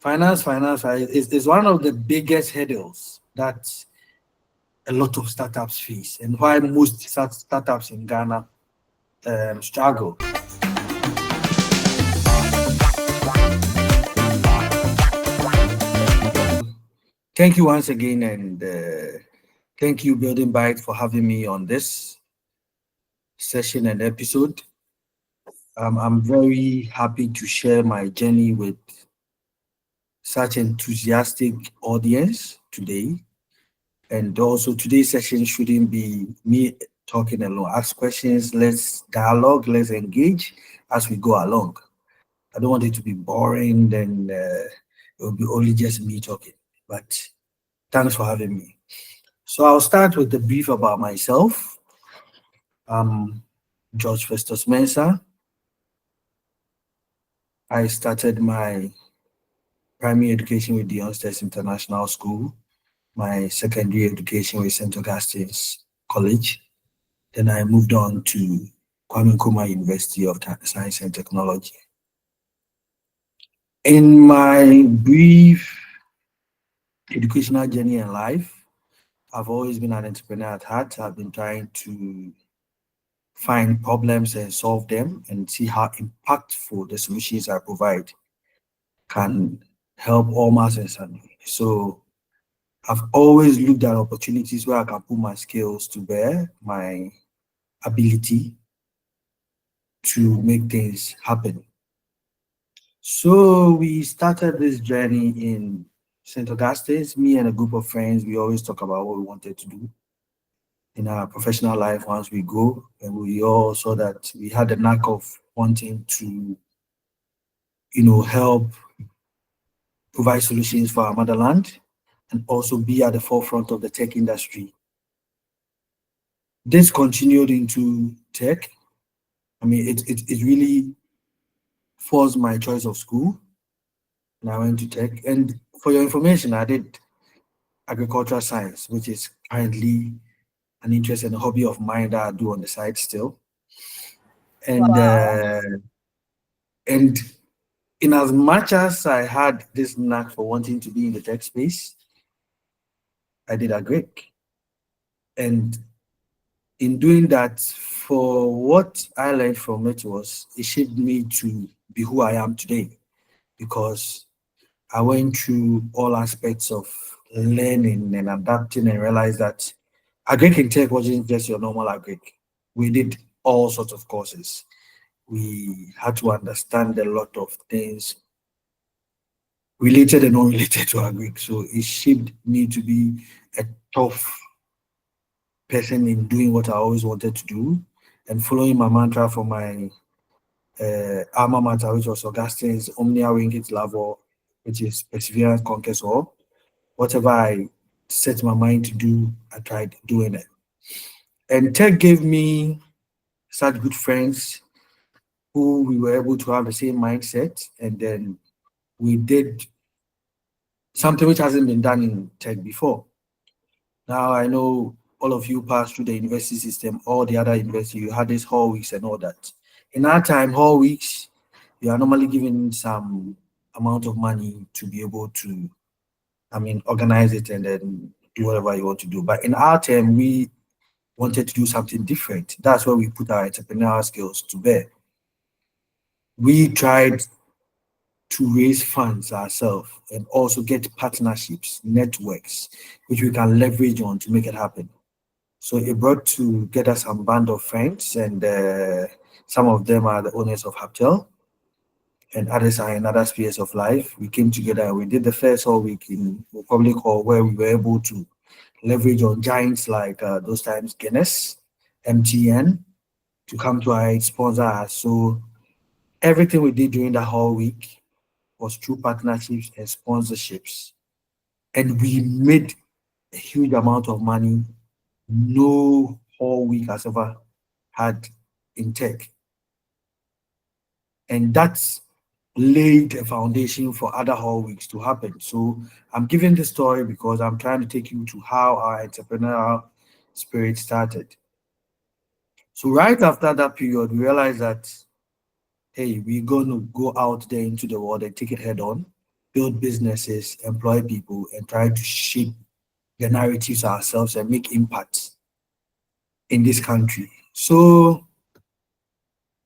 Finance is one of the biggest hurdles that a lot of startups face, and why most startups in Ghana struggle. Thank you once again, and thank you, Building Bytes, for having me on this session and episode. I'm very happy to share my journey with such enthusiastic audience today. And also today's session shouldn't be me talking alone. Ask questions, let's dialogue, let's engage as we go along. I don't want it to be boring, then it will be only just me talking. But thanks for having me. So I'll start with a brief about myself. I'm George Festus Mensah. I started my primary education with the Youngsters International School, my secondary education with St. Augustine's College. Then I moved on to Kwame Nkrumah University of Science and Technology. In my brief educational journey in life, I've always been an entrepreneur at heart. I've been trying to find problems and solve them and see how impactful the solutions I provide can help all masses. So I've always looked at opportunities where I can put my skills to bear, my ability to make things happen. So we started this journey in St. Augustine's. Me and a group of friends, we always talk about what we wanted to do in our professional life once we go, and we all saw that we had the knack of wanting to, help provide solutions for our motherland and also be at the forefront of the tech industry. This continued into tech. I mean, it really forced my choice of school, and I went to tech. And for your information, I did agricultural science, which is currently an interest and a hobby of mine that I do on the side still. And Wow. and in as much as I had this knack for wanting to be in the tech space, I did agric. And in doing that, for what I learned from it was it shaped me to be who I am today, because I went through all aspects of learning and adapting and realized that agric in tech wasn't just your normal agric. We did all sorts of courses. We had to understand a lot of things related and unrelated to agric. So it shaped me to be a tough person in doing what I always wanted to do and following my mantra for my alma mater, which was Augustine's Omnia Vincit Labor, which is perseverance conquers all. Whatever I set my mind to do, I tried doing it. And tech gave me such good friends who we were able to have the same mindset. And then we did something which hasn't been done in tech before. Now I know all of you passed through the university system, all the other university, you had these hall weeks and all that. In our time, hall weeks, you are normally given some amount of money to be able to, organize it and then do whatever you want to do. But in our time, we wanted to do something different. That's where we put our entrepreneurial skills to bear. We tried to raise funds ourselves and also get partnerships, networks, which we can leverage on to make it happen. So it brought together some band of friends, and some of them are the owners of Haptel, and others are in other spheres of life. We came together and we did the first whole week in public hall where we were able to leverage on giants like those times Guinness, MTN, to come to our sponsor us. So everything we did during the whole week was through partnerships and sponsorships. And we made a huge amount of money no whole week has ever had in tech. And that's laid a foundation for other whole weeks to happen. So I'm giving this story because I'm trying to take you to how our entrepreneurial spirit started. So right after that period, we realized that, hey, we're going to go out there into the world and take it head on. build businesses, employ people, and try to shape the narratives ourselves and make impacts in this country. So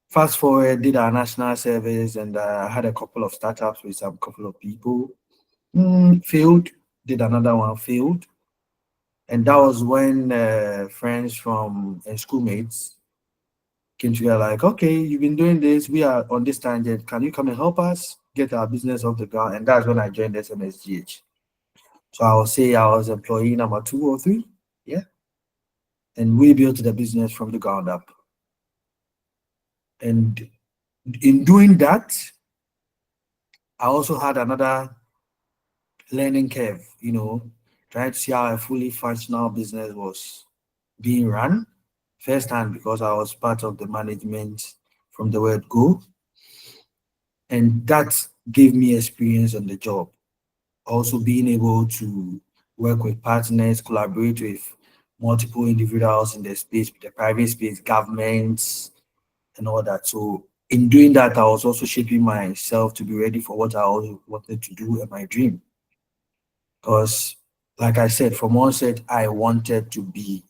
fast forward, did our national service, and I had a couple of startups with some couple of people. Failed, did another one, failed. And that was when friends from schoolmates came together like, okay, you've been doing this, we are on this tangent, can you come and help us get our business off the ground? And that's when I joined SMSGH. So I will say I was employee number 2 or 3, yeah. And we built the business from the ground up. And in doing that, I also had another learning curve, trying to see how a fully functional business was being run firsthand because I was part of the management from the word go. And that gave me experience on the job. Also being able to work with partners, collaborate with multiple individuals in the space, the private space, governments, and all that. So in doing that, I was also shaping myself to be ready for what I always wanted to do and my dream. Because like I said, from onset, I wanted to be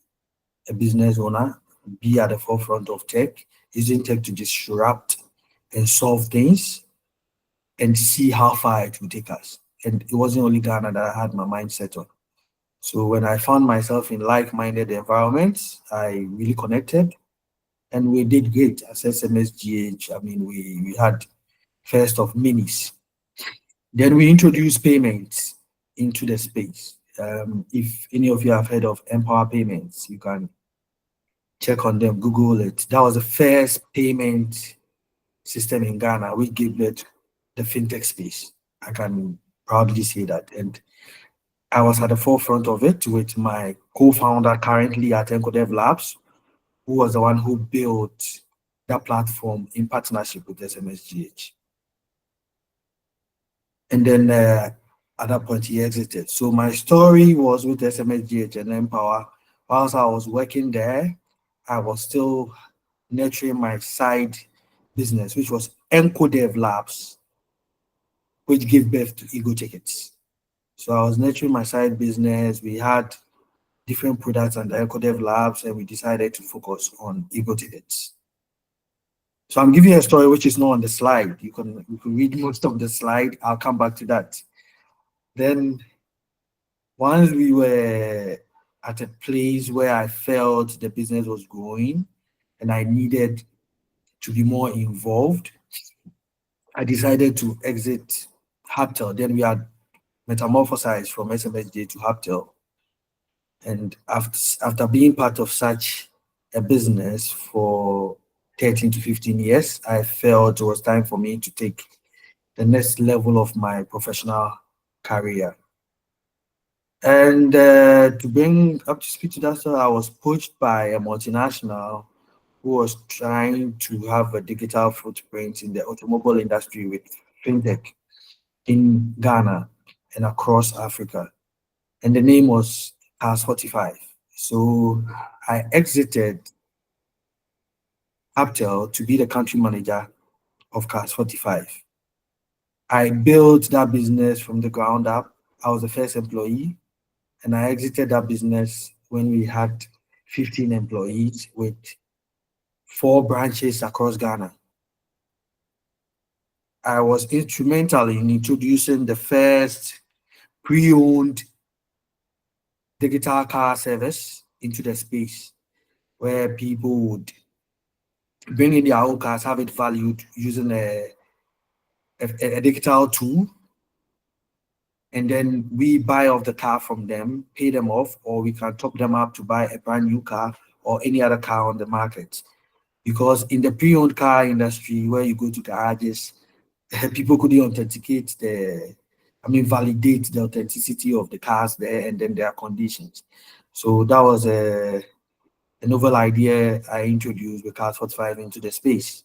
a business owner, be at the forefront of tech, using tech to disrupt and solve things and see how far it will take us. And it wasn't only Ghana that I had my mind set on. So when I found myself in like-minded environments, I really connected and we did great as SMSGH. I mean, we had first of minis. Then we introduced payments into the space. If any of you have heard of mPower payments, you can check on them, Google it. That was the first payment system in Ghana which gave birth to the fintech space. I can proudly say that. And I was at the forefront of it with my co-founder currently at EncoDev Labs, who was the one who built that platform in partnership with SMSGH. And then at that point, he exited. So my story was with SMSGH and mPower. Whilst I was working there, I was still nurturing my side business, which was EncoDev Labs, which gave birth to Egoticket. So I was nurturing my side business. We had different products under EncoDev Labs, and we decided to focus on Egoticket. So I'm giving you a story which is not on the slide. You can read most of the slide. I'll come back to that. Then once we were at a place where I felt the business was growing and I needed to be more involved, I decided to exit Haptel. Then we had metamorphosized from SMSJ to Haptel. And after being part of such a business for 13 to 15 years, I felt it was time for me to take the next level of my professional career. And to bring up to speed to that, so I was poached by a multinational who was trying to have a digital footprint in the automobile industry with Fintech in Ghana and across Africa. And the name was Cars 45. So I exited Aptel to be the country manager of Cars 45. I built that business from the ground up. I was the first employee, and I exited that business when we had 15 employees with 4 branches across Ghana. I was instrumental in introducing the first pre-owned digital car service into the space where people would bring in their own cars, have it valued using a digital tool, and then we buy off the car from them, pay them off, or we can top them up to buy a brand new car or any other car on the market. Because in the pre-owned car industry, where you go to garages, people couldn't authenticate validate the authenticity of the cars there and then their conditions. So that was a novel idea I introduced with Cars 45 into the space.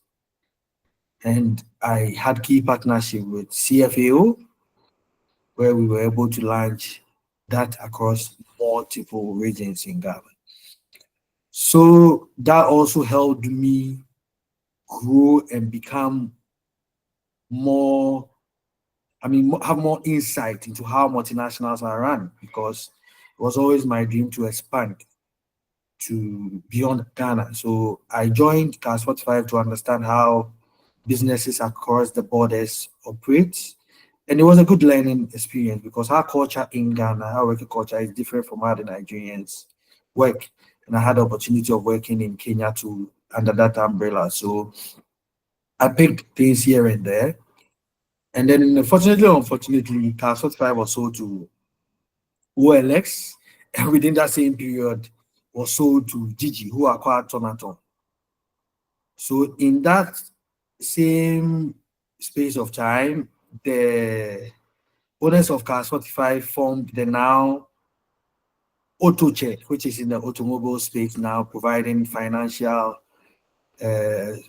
And I had key partnership with CFAO, where we were able to launch that across multiple regions in Ghana. So that also helped me grow and become more have more insight into how multinationals are run, because it was always my dream to expand to beyond Ghana. So I joined Cars 45 to understand how businesses across the borders operate. And it was a good learning experience because our culture in Ghana, our working culture is different from how the Nigerians work. And I had the opportunity of working in Kenya too under that umbrella. So I picked things here and there. And then fortunately or unfortunately, Cars 45 was sold to OLX. And within that same period, was sold to Gigi, who acquired Tonaton. So in that same space of time, the owners of Car 45 formed the now AutoCheck, which is in the automobile space now, providing financial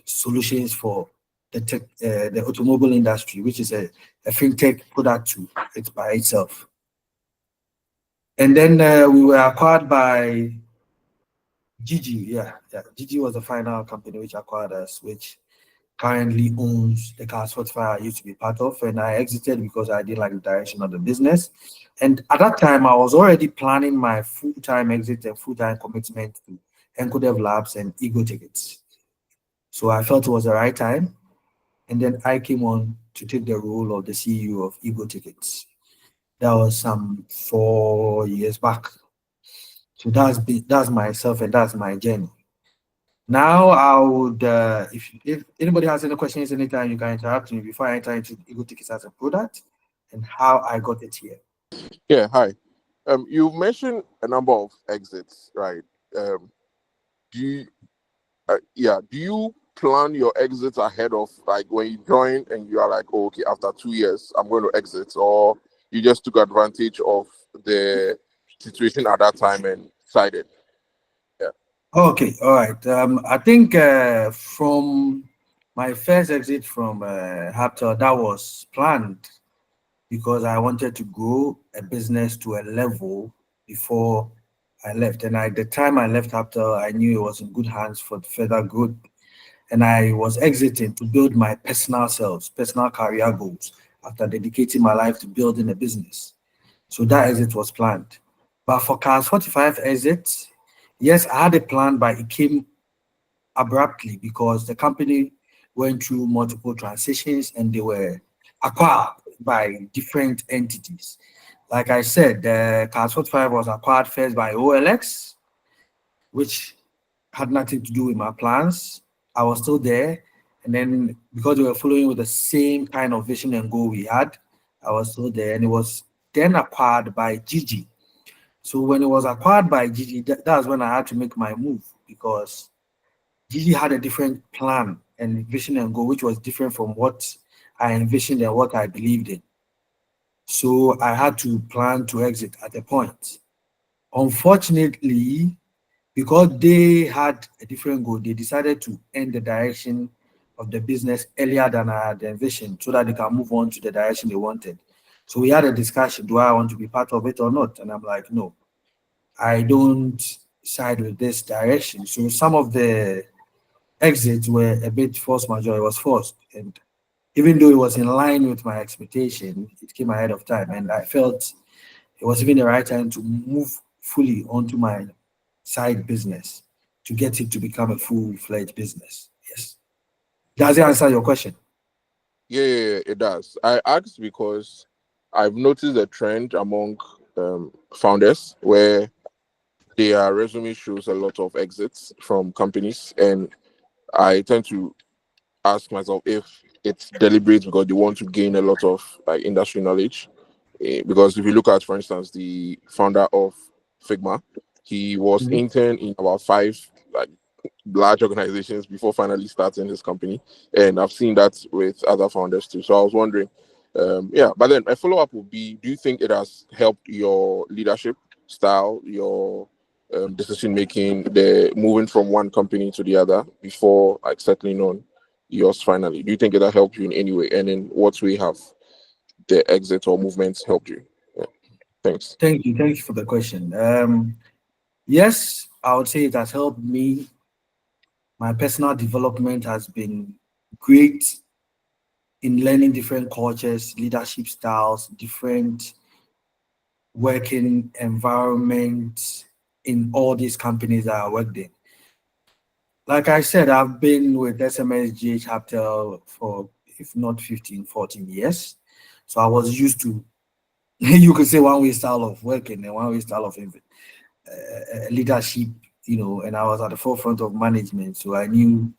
solutions for the automobile industry, which is a fintech product to it by itself. And then we were acquired by Gigi. Yeah. Gigi was the final company which acquired us, which currently owns the Cars 45 I used to be part of, and I exited because I didn't like the direction of the business. And at that time, I was already planning my full-time exit and full-time commitment to Encodev Labs and Egoticket. So I felt it was the right time. And then I came on to take the role of the CEO of Egoticket. That was some 4 years back. So that's myself and that's my journey. Now I would, if anybody has any questions anytime, you can interrupt me before I enter into Egoticket as a product and how I got it here. Yeah, hi. You mentioned a number of exits, right? Do you, do you plan your exits ahead of, like, when you join and you are like, oh, okay, after 2 years, I'm going to exit, or you just took advantage of the situation at that time and decided? Yeah. Okay, all right. I think from my first exit from Haptel, that was planned because I wanted to grow a business to a level before I left. And at the time I left Haptel, I knew it was in good hands for further growth. And I was exiting to build my personal selves, personal career goals after dedicating my life to building a business. So that exit was planned. But for Cars 45 exit, yes, I had a plan, but it came abruptly because the company went through multiple transitions and they were acquired by different entities. Like I said, the Cars 45 was acquired first by OLX, which had nothing to do with my plans. I was still there. And then because we were following with the same kind of vision and goal we had, I was still there. And it was then acquired by Gigi. So when it was acquired by Gigi, that's when I had to make my move because Gigi had a different plan and vision and goal, which was different from what I envisioned and what I believed in. So I had to plan to exit at a point. Unfortunately, because they had a different goal, they decided to end the direction of the business earlier than I had envisioned so that they can move on to the direction they wanted. So we had a discussion, do I want to be part of it or not? And I'm like, no, I don't side with this direction. So some of the exits were a bit force majeure, it was forced. And even though it was in line with my expectation, it came ahead of time. And I felt it was even the right time to move fully onto my side business to get it to become a full-fledged business. Yes. Does it answer your question? Yeah, it does. I asked because I've noticed a trend among founders where their resume shows a lot of exits from companies, and I tend to ask myself if it's deliberate because they want to gain a lot of, like, industry knowledge. Because if you look at, for instance, the founder of Figma, he was Mhm. intern in about five, like, large organizations before finally starting his company, and I've seen that with other founders too. So I was wondering, but then a follow up would be: do you think it has helped your leadership style, your decision making, the moving from one company to the other before, like, settling on yours finally? Do you think it has helped you in any way, and in what way have the exit or movements helped you? Yeah. Thanks. Thank you. Thank you for the question. Yes, I would say it has helped me. My personal development has been great in learning different cultures, leadership styles, different working environments in all these companies that I worked in. Like I said, I've been with SMSGH Capital for, if not 15, 14 years. So I was used to, you could say, one-way style of working and one-way style of leadership, and I was at the forefront of management. So I knew,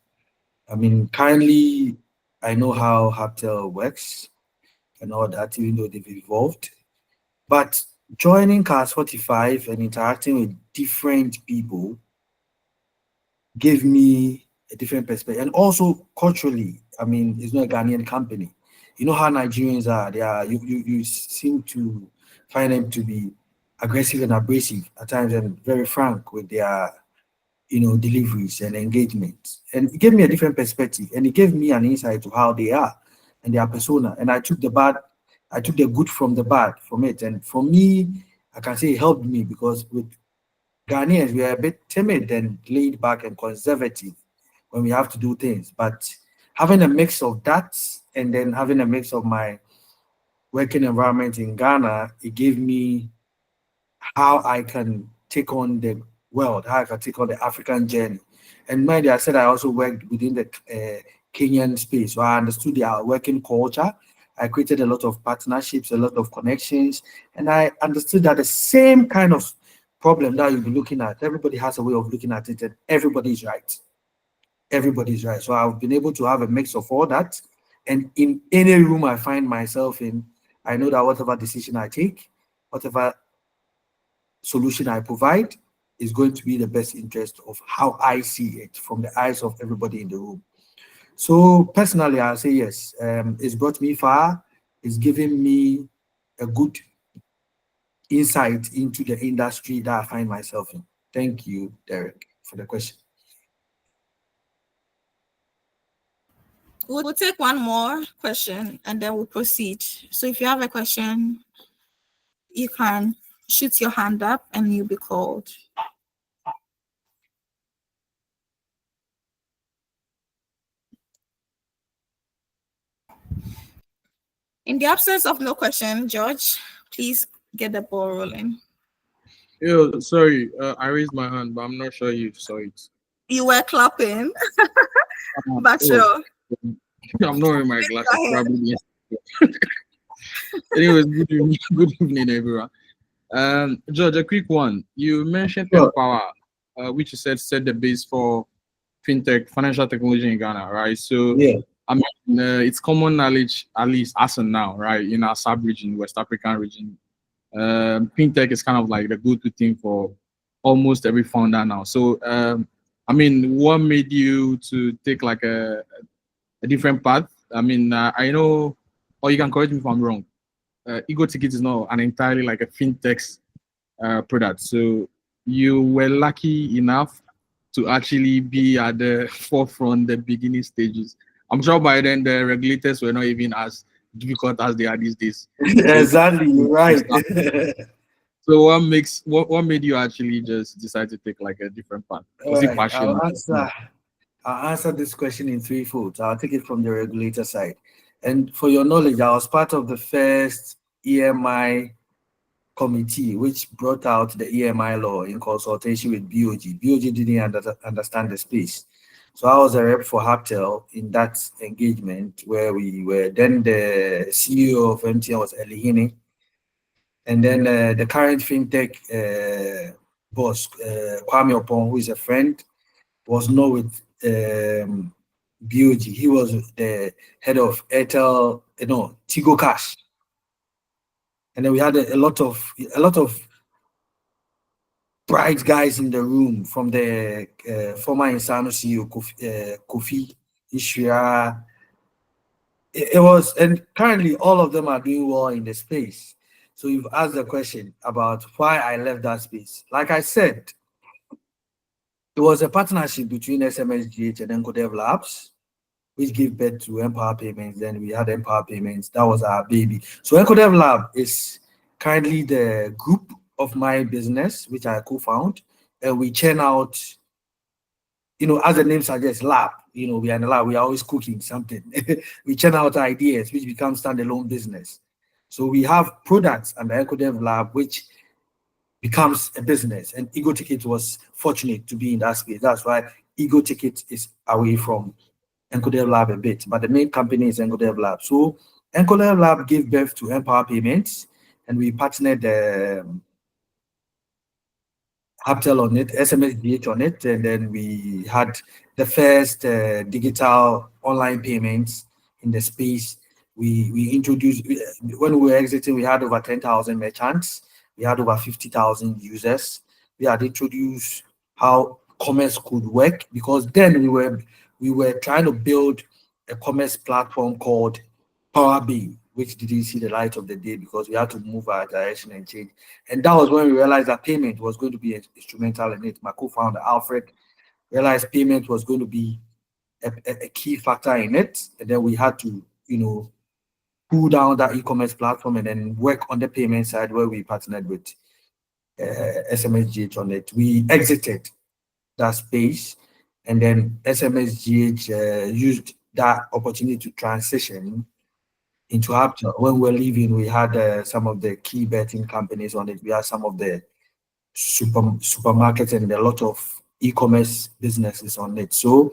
currently I know how Capital works and all that, even though they've evolved. But joining Cars 45 and interacting with different people gave me a different perspective. And also culturally, it's not a Ghanaian company. You know how Nigerians are. They are, you seem to find them to be aggressive and abrasive at times and very frank with their, deliveries and engagements. And it gave me a different perspective, and it gave me an insight to how they are and their persona. And I took the good from the bad from it. And for me, I can say it helped me, because with Ghanaians, we are a bit timid and laid back and conservative when we have to do things. But having a mix of that and then having a mix of my working environment in Ghana, it gave me how I can take on the world, how I can take on the African journey. And mind you, I said I also worked within the Kenyan space, so I understood their working culture. I created a lot of partnerships, a lot of connections, and I understood that the same kind of problem that you'll be looking at, everybody has a way of looking at it, and everybody's right. Everybody's right. So I've been able to have a mix of all that. And in any room I find myself in, I know that whatever decision I take, whatever solution I provide, is going to be the best interest of how I see it from the eyes of everybody in the room. So personally, I'll say yes. It's brought me far. It's given me a good insight into the industry that I find myself in. Thank you, Derek, for the question. We'll take one more question and then we'll proceed. So if you have a question, you can shoot your hand up and you'll be called. In the absence of no question, George, please get the ball rolling. Yo, sorry, I raised my hand, but I'm not sure you saw it. You were clapping, but sure. I'm not wearing my glasses, probably. Anyways, good evening, everyone. George, a quick one. You mentioned mPower, which you said set the base for fintech, financial technology in Ghana, right? So, yeah. It's common knowledge, at least as of now, right, in our sub-region, West African region. Fintech is kind of like the go-to thing for almost every founder now. So, what made you to take like a different path? I know, or you can correct me if I'm wrong. Egoticket is not an entirely like a fintech product. So you were lucky enough to actually be at the forefront, the beginning stages. I'm sure by then the regulators were not even as difficult as they are these days. Exactly, you're right. So what made you actually just decide to take like a different path? Was it passion? I'll answer this question in three folds. I'll take it from the regulator side. And for your knowledge, I was part of the first EMI committee, which brought out the EMI law in consultation with BOG. BOG didn't understand the space. So I was a rep for Haptel in that engagement where we were. Then the CEO of MTN was Elihine. And then the current fintech boss, Kwame Opon, who is a friend, was not with BOG. He was the head of Airtel, Tigo Cash. And then we had a lot of bright guys in the room, from the former Insano CEO, Kofi Ishria. It was, and currently all of them are doing well in the space. So you've asked the question about why I left that space. Like I said, it was a partnership between SMSGH and Encodev Labs, which gave birth to mPower Payments. Then we had mPower Payments. That was our baby. So Encodev Lab is currently the group of my business, which I co-found. And we churn out, as the name suggests, lab. we are in the lab, we are always cooking something. We churn out ideas, which becomes standalone business. So we have products and the EcoDev lab, which becomes a business. And Egoticket was fortunate to be in that space. That's why Egoticket is away from EcoDev lab a bit, but the main company is EcoDev lab. So EcoDev lab gave birth to mPower Payments, and we partnered Haptel on it, SMSGH on it, and then we had the first digital online payments in the space. We introduced, when we were exiting, we had over 10,000 merchants. We had over 50,000 users. We had introduced how commerce could work, because then we were trying to build a commerce platform called PowerBay, which didn't see the light of the day because we had to move our direction and change. And that was when we realized that payment was going to be instrumental in it. My co-founder, Alfred, realized payment was going to be a key factor in it. And then we had to, pull down that e-commerce platform and then work on the payment side, where we partnered with SMSGH on it. We exited that space, and then SMSGH used that opportunity to transition into Haptel. When we were leaving, we had some of the key betting companies on it. We had some of the supermarkets and a lot of e-commerce businesses on it. So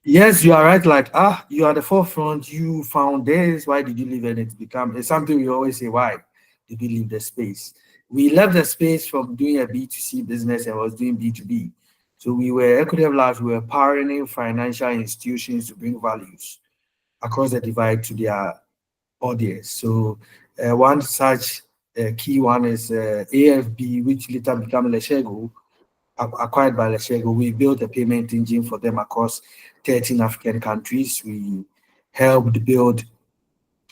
yes, you are right. Like, you are the forefront. You found this. Why did you leave? And it's something we always say. Why did you leave the space? We left the space from doing a B2C business and was doing B2B. So we were EcoDev Labs. We were powering financial institutions to bring values across the divide to their audience. So one such key one is AFB, which later became Leshego, acquired by Leshego. We built a payment engine for them across 13 African countries. We helped build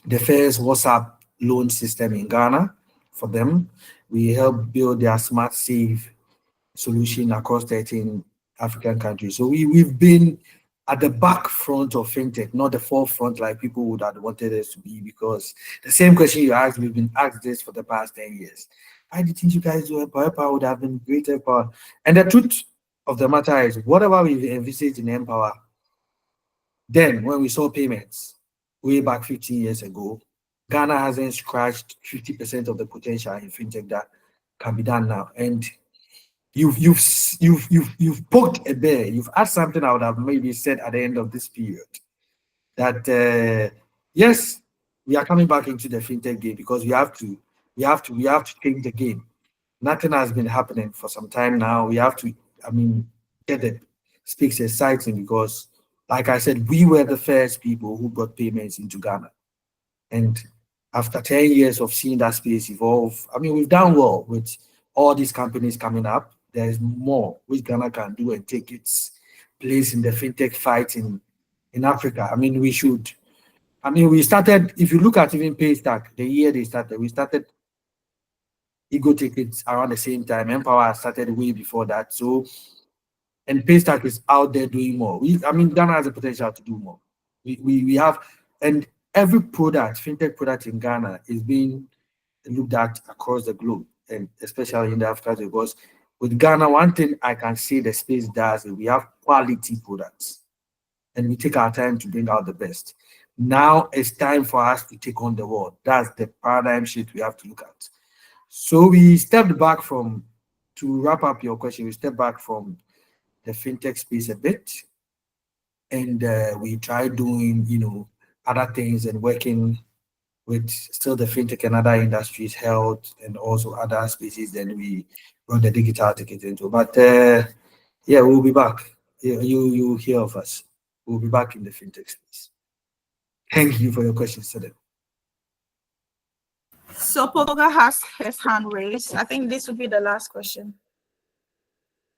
the first WhatsApp loan system in Ghana for them. We helped build their smart save solution across 13 African countries. So we've been at the back front of fintech, not the forefront like people would have wanted us to be, because the same question you asked, we've been asked this for the past 10 years. Why do you think you guys do mPower would have been great mPower? And the truth of the matter is, whatever we envisaged in mPower, then when we saw payments way back 15 years ago, Ghana hasn't scratched 50% of the potential in fintech that can be done now. And you've poked a bear. You've asked something I would have maybe said at the end of this period, that yes, we are coming back into the fintech game because we have to change the game. Nothing has been happening for some time now. We have to, get the space exciting, because like I said, we were the first people who brought payments into Ghana. And after 10 years of seeing that space evolve, we've done well with all these companies coming up. There's more which Ghana can do and take its place in the fintech fight in Africa. We started, if you look at even Paystack, the year they started, we started Egoticket around the same time. mPower started way before that. So, and Paystack is out there doing more. Ghana has the potential to do more. We have, and every product, fintech product in Ghana is being looked at across the globe, and especially in the Africa, because with Ghana, one thing I can say the space does is we have quality products, and we take our time to bring out the best. Now it's time for us to take on the world. That's the paradigm shift we have to look at. So we stepped back to wrap up your question, we stepped back from the fintech space a bit, and we tried doing, other things and working with still the fintech and other industries, health, and also other spaces. Then we run the digital ticket into. But we'll be back. You hear of us. We'll be back in the fintech space. Thank you for your question, Seden. So Poga has his hand raised. I think this would be the last question.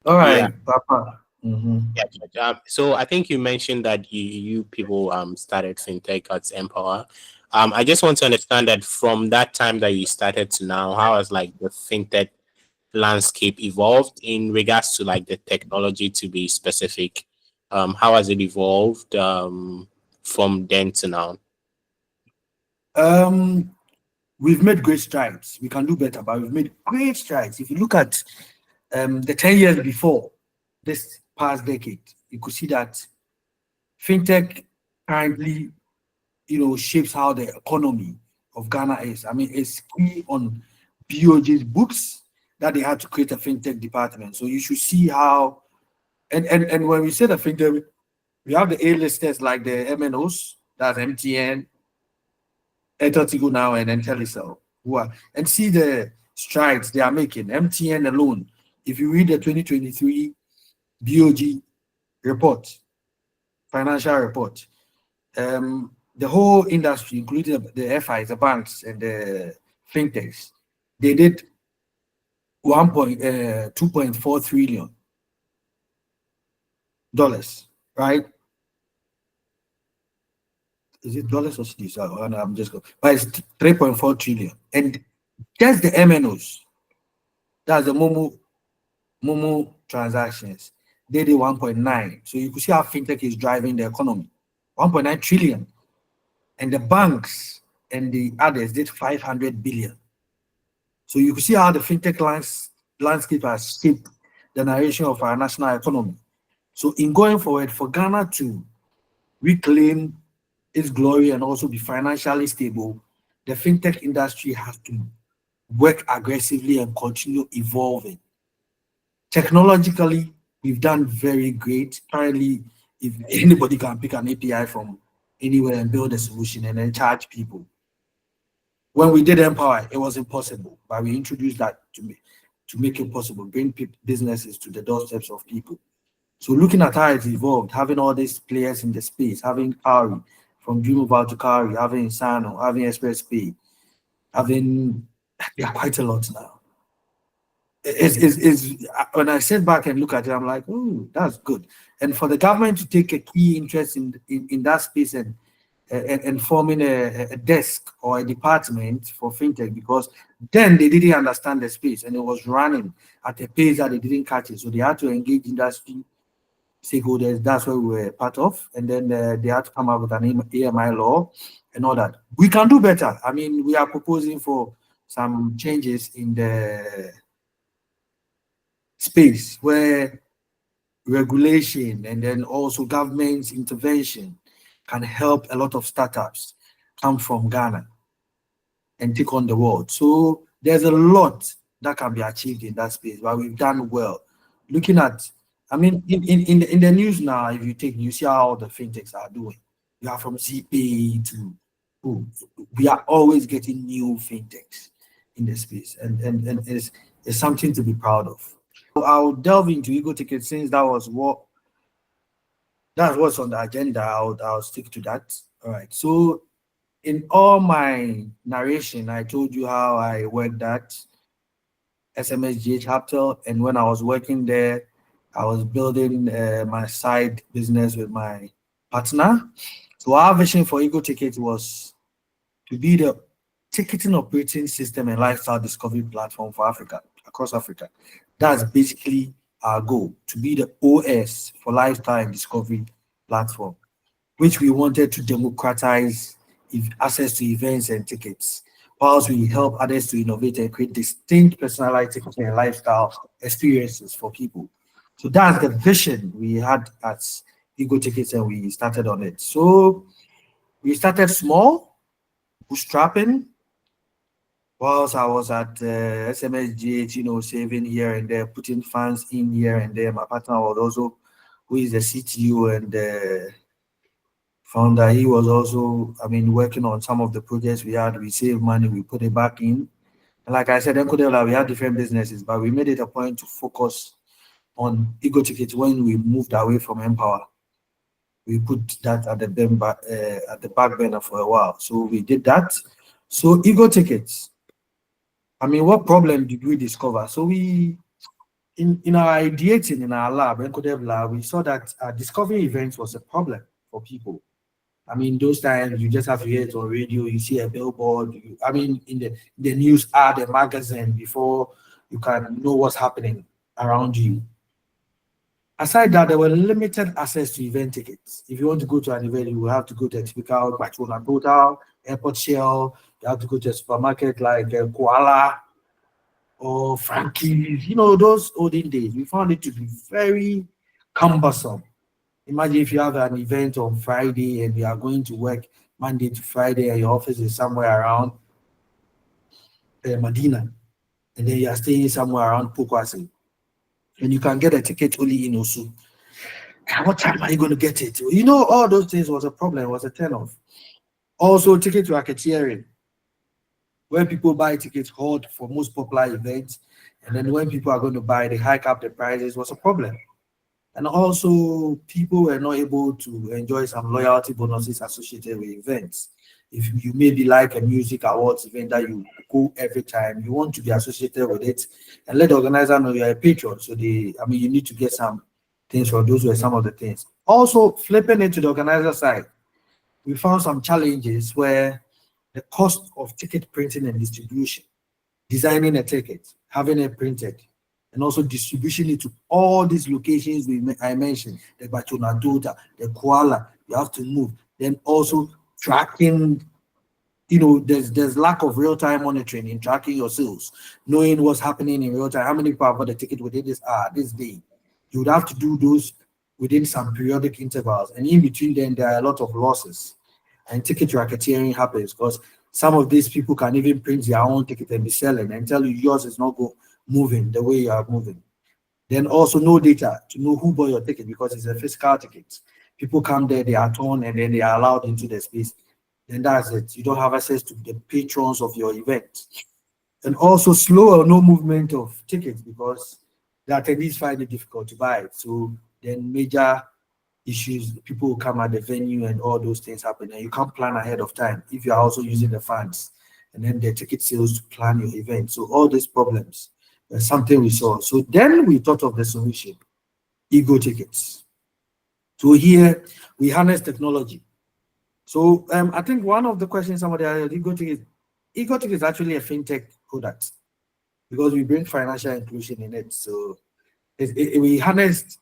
All right, Yeah. Papa. Yeah, so I think you mentioned that you people started fintech at mPower. I just want to understand that from that time that you started to now, how has the fintech landscape evolved in regards to the technology, to be specific? How has it evolved from then to now? We've made great strides. We can do better, but we've made great strides. If you look at the 10 years before this past decade, you could see that Fintech currently, shapes how the economy of Ghana is. I mean, it's key on BOG's books that they had to create a fintech department. So you should see how, and when we say the fintech, we have the A-listers like the MNOs, that's MTN, Etotigo now, and then Telecel, and see the strides they are making. MTN alone, if you read the 2023 BOG report, financial report, the whole industry, including the FIs, the banks, and the fintechs, they did 2.4 trillion dollars, right? Is it dollars or cedis? I'm just going, but it's 3.4 trillion, and just the MNOs, that's the Momo transactions, they did 1.9. So you can see how fintech is driving the economy, 1.9 trillion. And the banks and the others did 500 billion. So you can see how the fintech landscape has shaped the narration of our national economy. So in going forward, for Ghana to reclaim its glory and also be financially stable, the fintech industry has to work aggressively and continue evolving. Technologically, we've done very great. Currently, if anybody can pick an API from anywhere and build a solution and then charge people. When we did mPower, it was impossible, but we introduced that to make it possible, bring businesses to the doorsteps of people. So looking at how it's evolved, having all these players in the space, having Cowry, from Dreamoval to Cowry, having Sano, having Express Pay, there are quite a lot now. When I sit back and look at it, I'm like, oh, that's good. And for the government to take a key interest in that space and forming a desk or a department for fintech, because then they didn't understand the space and it was running at a pace that they didn't catch it. So they had to engage industry stakeholders. That's what we were part of. And then they had to come up with an AMI law and all that. We can do better. I mean, we are proposing for some changes in the space where regulation and then also government intervention can help a lot of startups come from Ghana and take on the world. So there's a lot that can be achieved in that space, but we've done well. Looking at, I mean, in the news now, if you see how the fintechs are doing. You are from ZPay to, we are always getting new fintechs in the space, and it's something to be proud of. I'll delve into Egoticket since that's what's on the agenda. I'll stick to that. All right. So in all my narration, I told you how I worked at SMSGH Capital, and when I was working there, I was building my side business with my partner. So our vision for Egoticket was to be the ticketing operating system and lifestyle discovery platform for Africa, across Africa. That's basically our goal, to be the OS for lifestyle and discovery platform, which we wanted to democratize access to events and tickets, whilst we help others to innovate and create distinct personalized ticketing and lifestyle experiences for people. So that's the vision we had at Egoticket, and we started on it. So we started small, bootstrapping. Whilst I was at SMSGH, saving here and there, putting funds in here and there, my partner was also, who is the CTO and the founder, he was also, working on some of the projects we had. We saved money, we put it back in. And like I said, we had different businesses, but we made it a point to focus on Egoticket when we moved away from mPower. We put that at the back burner for a while. So we did that. So Egoticket, what problem did we discover? So we, in our ideating in our lab, EncoDev lab, we saw that discovery events was a problem for people. Those times you just have to hear it on radio, you see a billboard, in the news ad, a magazine, before you can know what's happening around you. Aside that, there were limited access to event tickets. If you want to go to an event, you will have to go to a typical Bachona Total, Airport Shell, you have to go to a supermarket like Koala or Frankie's, those olden days. We found it to be very cumbersome. Imagine if you have an event on Friday and you are going to work Monday to Friday and your office is somewhere around Medina, and then you are staying somewhere around Pokwase, and you can get a ticket only in Osu. And what time are you going to get it? You know, all those things was a problem, was a turn-off. Also, ticket racketeering, where people buy tickets hard for most popular events, and then when people are going to buy, they hike up the prices, was a problem. And also, people were not able to enjoy some loyalty bonuses associated with events. If you maybe like a music awards event that you go every time, you want to be associated with it and let the organizer know you're a patron. So you need to get some things for those were some of the things. Also, flipping it to the organizer side, we found some challenges where the cost of ticket printing and distribution, designing a ticket, having it printed, and also distribution it to all these locations I mentioned, the Batuna Dota, the Kuala, you have to move. Then also tracking, there's lack of real-time monitoring in tracking your sales, knowing what's happening in real time, how many people have bought the ticket within this day. You would have to do those within some periodic intervals, and in between them, there are a lot of losses. And ticket racketeering happens because some of these people can even print their own ticket and be selling and tell you yours is not moving the way you are moving. Then also no data to know who bought your ticket because it's a physical ticket. People come there, they are torn, and then they are allowed into the space. Then that's it. You don't have access to the patrons of your event. And also slow or no movement of tickets because the attendees find it difficult to buy it. So then major issues, people will come at the venue and all those things happen, and you can't plan ahead of time if you're also using the funds and then the ticket sales to plan your event. So all these problems were something we saw. So then we thought of the solution, Egoticket. So here we harness technology. So I think one of the questions somebody asked, Egoticket is actually a fintech product because we bring financial inclusion in it. So we harnessed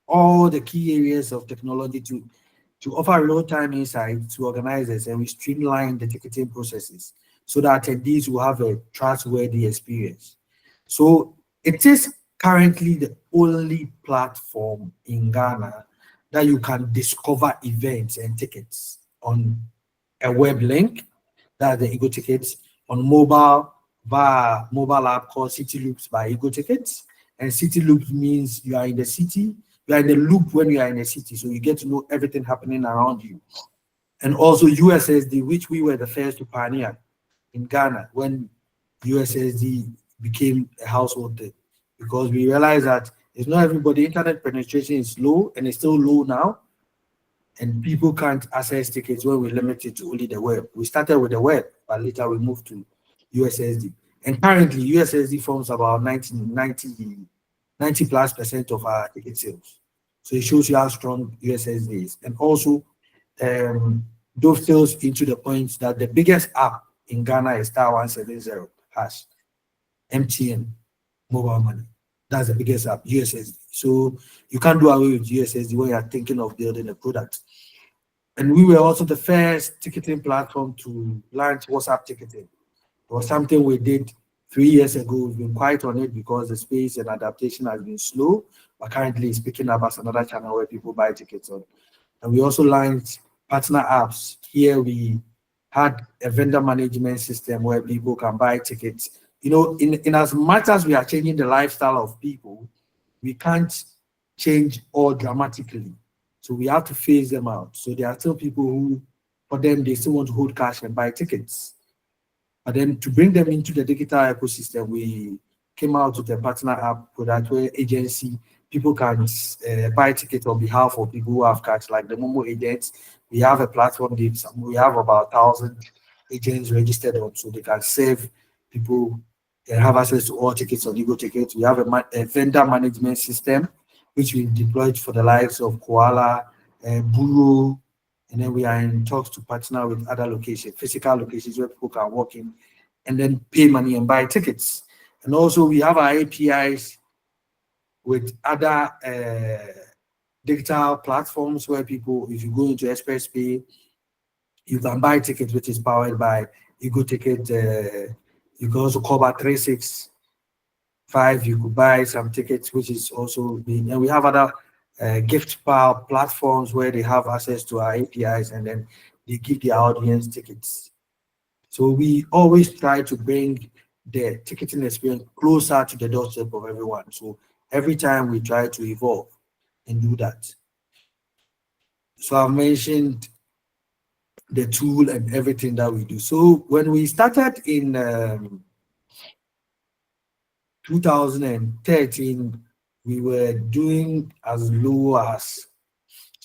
all the key areas of technology to offer real-time insight to organizers, and we streamline the ticketing processes so that attendees will have a trustworthy experience. So it is currently the only platform in Ghana that you can discover events and tickets on a web link, that's the Egoticket, on mobile via mobile app called City Loops by Egoticket. And City Loops means you are in the city. You are in the loop when you are in a city, so you get to know everything happening around you. And also USSD, which we were the first to pioneer in Ghana when USSD became a household thing, because we realized that it's not everybody, internet penetration is low and it's still low now, and people can't access tickets when we limit it to only the web. We started with the web, but later we moved to USSD. And currently USSD forms about 90+% of our ticket sales. So it shows you how strong USSD is. And also dovetails into the point that the biggest app in Ghana is *170# MTN mobile money. That's the biggest app, USSD. So you can't do away with USSD when you're thinking of building a product. And we were also the first ticketing platform to launch WhatsApp ticketing. It was something we did 3 years ago. We've been quiet on it because the space and adaptation has been slow, but currently it's picking up as another channel where people buy tickets on. And we also launched partner apps. Here we had a vendor management system where people can buy tickets. In as much as we are changing the lifestyle of people, we can't change all dramatically. So we have to phase them out. So there are still people who, for them, they still want to hold cash and buy tickets. But then to bring them into the digital ecosystem, we came out with a partner app product where people can buy tickets on behalf of people who have cash, like the Momo agents. We have a platform, we have about 1,000 agents registered on, so they can save people and have access to all tickets on Egoticket. We have a vendor management system, which we deployed for the likes of Kuala, Buru, and then we are in talks to partner with other locations, physical locations where people can walk in and then pay money and buy tickets. And also we have our APIs with other digital platforms where people, if you go into Express Pay, you can buy tickets, which is powered by Egoticket. You can also call back 365. You could buy some tickets, which is also being, and we have other gift platforms where they have access to our APIs, and then they give their audience tickets. So we always try to bring the ticketing experience closer to the doorstep of everyone. So every time we try to evolve and do that. So I've mentioned the tool and everything that we do. So when we started in 2013, we were doing as low as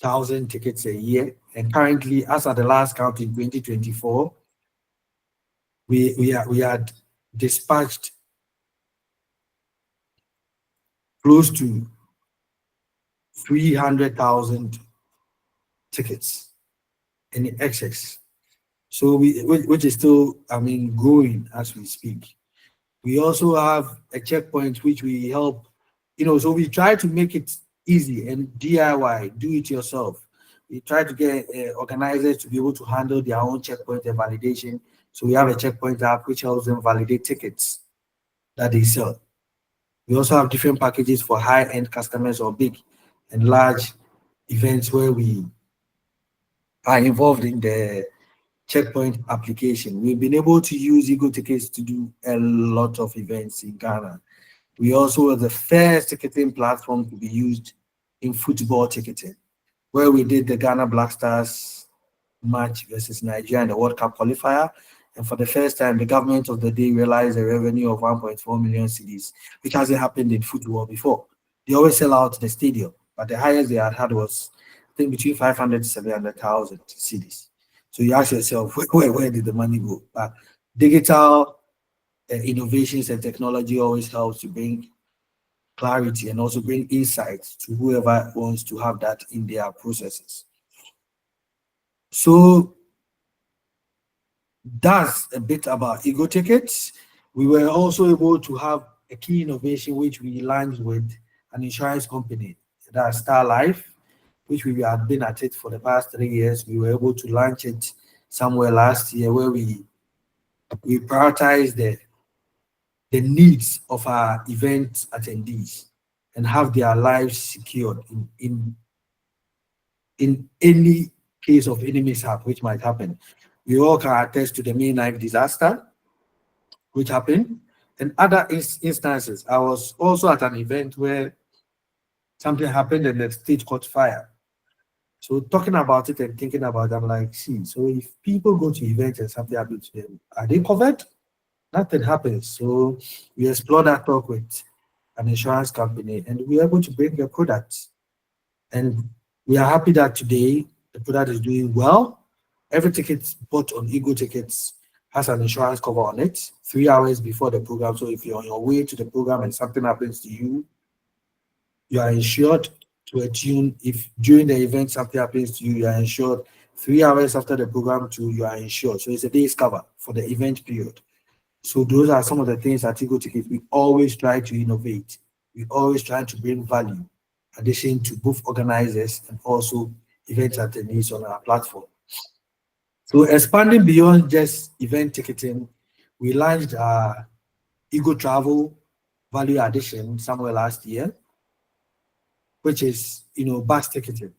1,000 tickets a year. And currently, as at the last count in 2024, we had dispatched close to 300,000 tickets in excess. So which is still, growing as we speak. We also have a checkpoint which we help, so we try to make it easy and DIY, do it yourself. We try to get organizers to be able to handle their own checkpoint and validation. So we have a checkpoint app which helps them validate tickets that they sell. We also have different packages for high-end customers or big and large events where we are involved in the checkpoint application. We've been able to use Egoticket to do a lot of events in Ghana. We also were the first ticketing platform to be used in football ticketing, where we did the Ghana Black Stars match versus Nigeria in the World Cup qualifier. And for the first time, the government of the day realized a revenue of 1.4 million cedis, which hasn't happened in football before. They always sell out the stadium, but the highest they had was, I think, between 500 to 700,000 cedis. So you ask yourself, where did the money go? But digital innovations and technology always helps to bring clarity and also bring insights to whoever wants to have that in their processes. So that's a bit about Egoticket. We were also able to have a key innovation which we launched with an insurance company, that's Star Life, which we had been at it for the past 3 years. We were able to launch it somewhere last year where we prioritize the needs of our event attendees and have their lives secured in any case of any mishap which might happen. We all can attest to the May 9th disaster which happened, and other instances. I was also at an event where something happened and the stage caught fire. So talking about it and thinking about it, I'm like, see, so if people go to events and something happens to them, are they covered? Nothing happens. So we explore that talk with an insurance company and we are able to bring a product. And we are happy that today the product is doing well. Every ticket bought on Egoticket has an insurance cover on it 3 hours before the program. So if you're on your way to the program and something happens to you, you are insured to a tune. If during the event something happens to you, you are insured. 3 hours after the program too, you are insured. So it's a day's cover for the event period. So those are some of the things at Egoticket. We always try to innovate. We always try to bring value, addition to both organizers and also event attendees on our platform. So expanding beyond just event ticketing, we launched our Ego Travel value addition somewhere last year, which is, bus ticketing.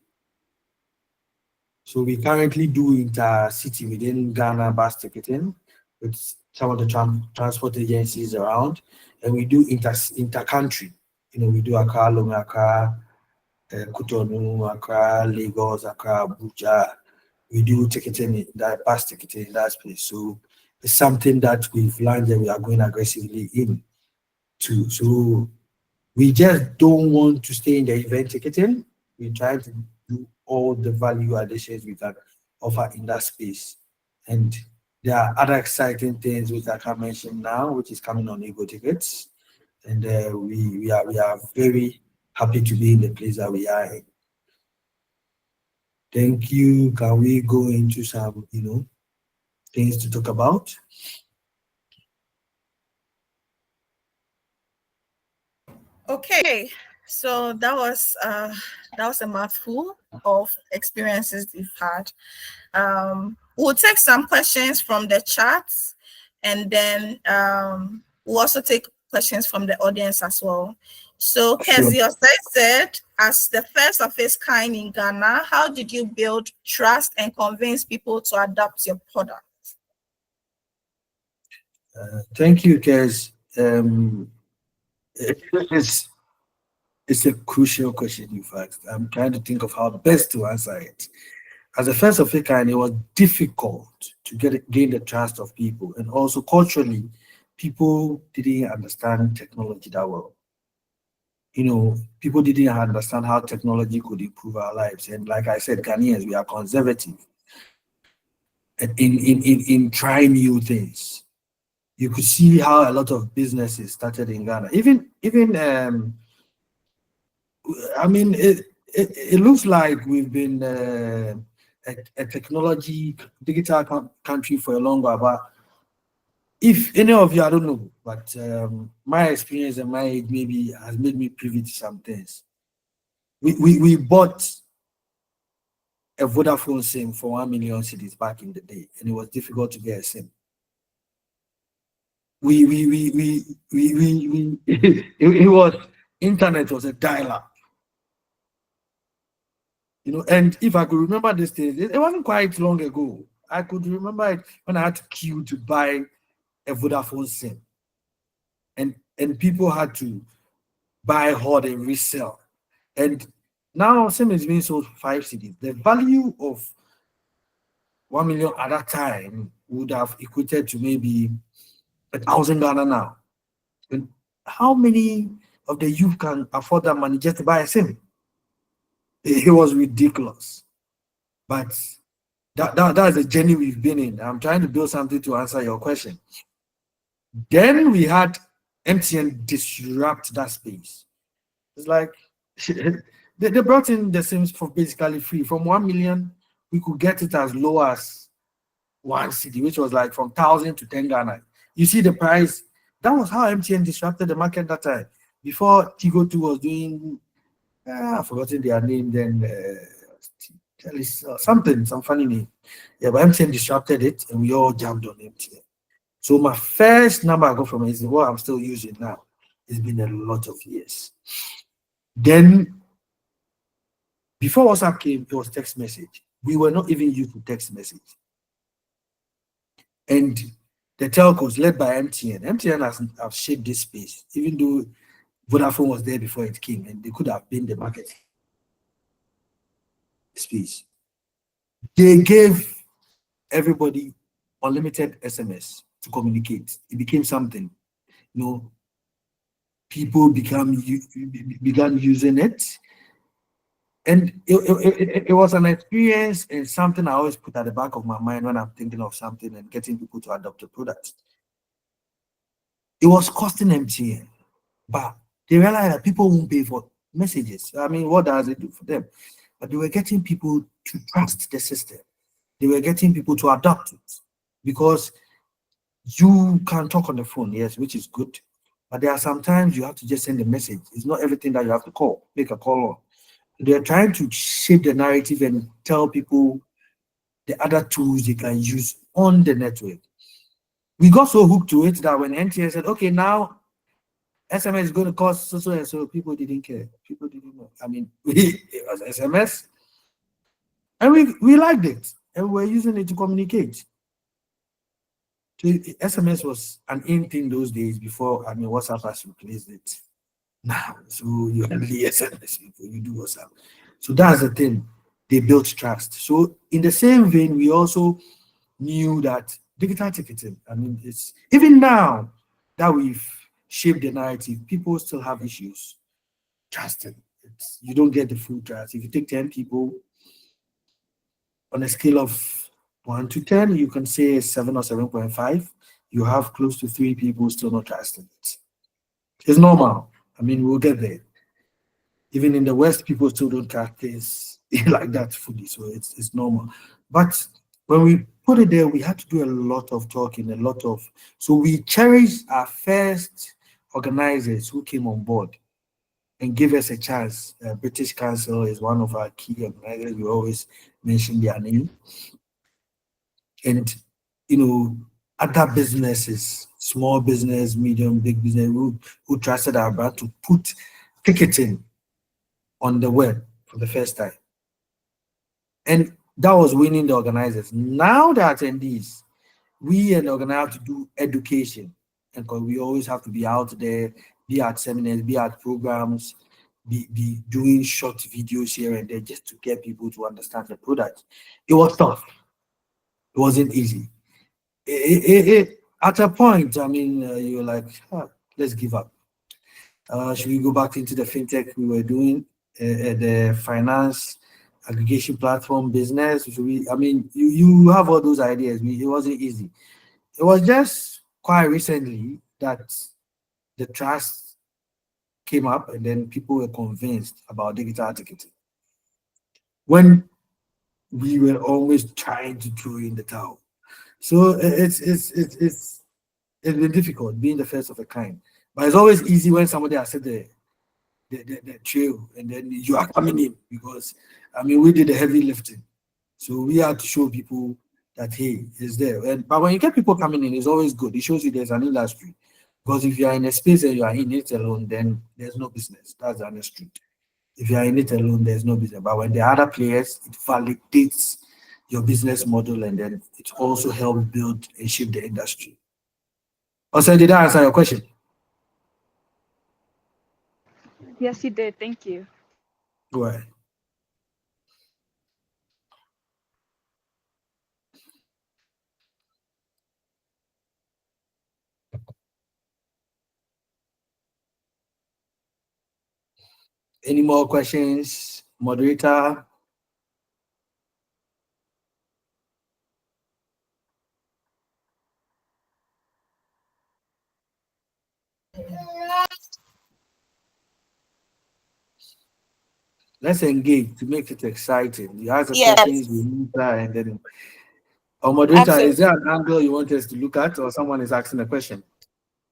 So we currently do intercity within Ghana bus ticketing with some of the transport agencies around, and we do inter-country. We do Accra, Lome, Accra, Cotonou, Accra, Lagos, Accra, Abuja. We do ticketing, that bus ticketing in that space. So it's something that we've learned and we are going aggressively into. So we just don't want to stay in the event ticketing. We try to do all the value additions we can offer in that space. And there are other exciting things which I can't mention now, which is coming on Egoticket. And we are very happy to be in the place that we are in. Thank you. Can we go into some, things to talk about? Okay, so that was a mouthful of experiences we've had. We'll take some questions from the chat, and then we'll also take questions from the audience as well. So, Kezzy said, as the first of its kind in Ghana, how did you build trust and convince people to adopt your product? Thank you, Kez. It's a crucial question, in fact. I'm trying to think of how best to answer it. As a first of its kind, it was difficult to gain the trust of people, and also culturally, people didn't understand technology that well. People didn't understand how technology could improve our lives. And like I said, Ghanaians, we are conservative in trying new things. You could see how a lot of businesses started in Ghana. I mean, it looks like we've been a technology, digital country for a long while, but if any of you, I don't know, but my experience and my age maybe has made me privy to some things. We bought a Vodafone SIM for 1 million cedis back in the day, and it was difficult to get a SIM. It was, internet was a dial-up. And if I could remember this thing, it wasn't quite long ago. I could remember it when I had to queue to buy a Vodafone SIM. And people had to buy, hold, and resell. And now SIM is being sold for 5 cedis. The value of 1 million at that time would have equated to maybe 1,000 Ghana now. And how many of the youth can afford that money just to buy a SIM? It was ridiculous. But that's the journey we've been in. I'm trying to build something to answer your question. Then we had MTN disrupt that space. It's like they brought in the SIMs for basically free. From 1 million, we could get it as low as 1 cedi, which was like from 1,000 to 10 Ghana. You see the price. That was how MTN disrupted the market that time. Before Tigo 2 was doing, I've forgotten their name then, some funny name. Yeah, but MTN disrupted it and we all jumped on MTN. So my first number I got from it is what I'm still using now. It's been a lot of years. Then, before WhatsApp came, it was text message. We were not even used to text message. And the telcos led by MTN have shaped this space, even though Vodafone was there before it came, and they could have been the market space. They gave everybody unlimited SMS to communicate. It became something. People began using it. And it was an experience and something I always put at the back of my mind when I'm thinking of something and getting people to adopt a product. It was costing MTN, but they realized that people won't pay for messages. I mean, what does it do for them? But they were getting people to trust the system. They were getting people to adopt it because you can talk on the phone, yes, which is good. But there are sometimes you have to just send a message. It's not everything that you have to make a call on. They're trying to shape the narrative and tell people the other tools they can use on the network. We got so hooked to it that when NTN said, okay, now SMS is going to cost so and so, people didn't care. People didn't know. I mean, it was SMS, and we liked it, and we were using it to communicate. So SMS was an in thing those days before, WhatsApp has replaced it. Now, so you only SMS people, you do WhatsApp. So that's the thing. They built trust. So in the same vein, we also knew that digital ticketing, it's even now that we've shaped the narrative, people still have issues trusting. You don't get the full trust. If you take 10 people on a scale of 1 to 10, you can say 7 or 7.5. You have close to 3 people still not trusting it. It's normal. We'll get there. Even in the West, people still don't track things like that fully, so it's normal. But when we put it there, we had to do a lot of talking, so we cherished our first organizers who came on board and gave us a chance. British Council is one of our key organizers. We always mention their name. And, other businesses, small business, medium, big business, who trusted our brand to put ticketing on the web for the first time. And that was winning the organizers. Now the attendees, we and the organizer have to do education. And because we always have to be out there, be at seminars, be at programs, be doing short videos here and there just to get people to understand the product. It was tough. It wasn't easy. At a point, I mean, you're like, let's give up. Should we go back into the fintech we were doing, the finance aggregation platform business? I mean, you have all those ideas. It wasn't easy. It was just quite recently that the trust came up, and then people were convinced about digital ticketing. When we were always trying to throw in the towel. So it's been difficult being the first of a kind. But it's always easy when somebody has said the trail and then you are coming in, because I mean we did the heavy lifting. So we had to show people that hey, it's there. But when you get people coming in, it's always good. It shows you there's an industry. Because if you are in a space and you are in it alone, then there's no business. That's the honest truth. If you are in it alone, there's no business. But when there are other players, it validates your business model, and then it also helps build and shape the industry. Also, did I answer your question? Yes, you did. Thank you. Right. Any more questions, moderator? Let's engage to make it exciting. You ask the questions, we answer, and then. Moderator, Absolutely. Is there an angle you want us to look at, or someone is asking a question?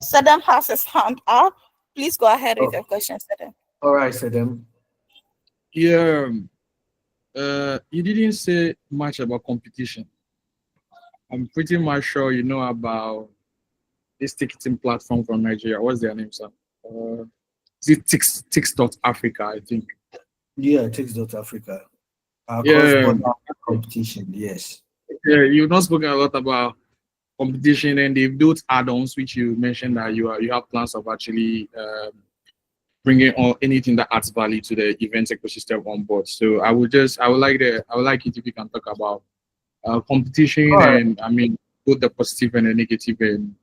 Sadam has his hand up. Please go ahead with your question, Sadam. All right, Sadam. Yeah, you didn't say much about competition. I'm pretty much sure you know about this ticketing platform from Nigeria. What's their name, sir? Is it Tix.Africa, I think? Yeah, Tix.Africa. Yeah. Competition, yes. Yeah, you've not spoken a lot about competition, and they've built add-ons, which you mentioned that you have plans of actually bringing on anything that adds value to the event ecosystem on board. So I would like it if you can talk about competition, and I mean both the positive and the negative. And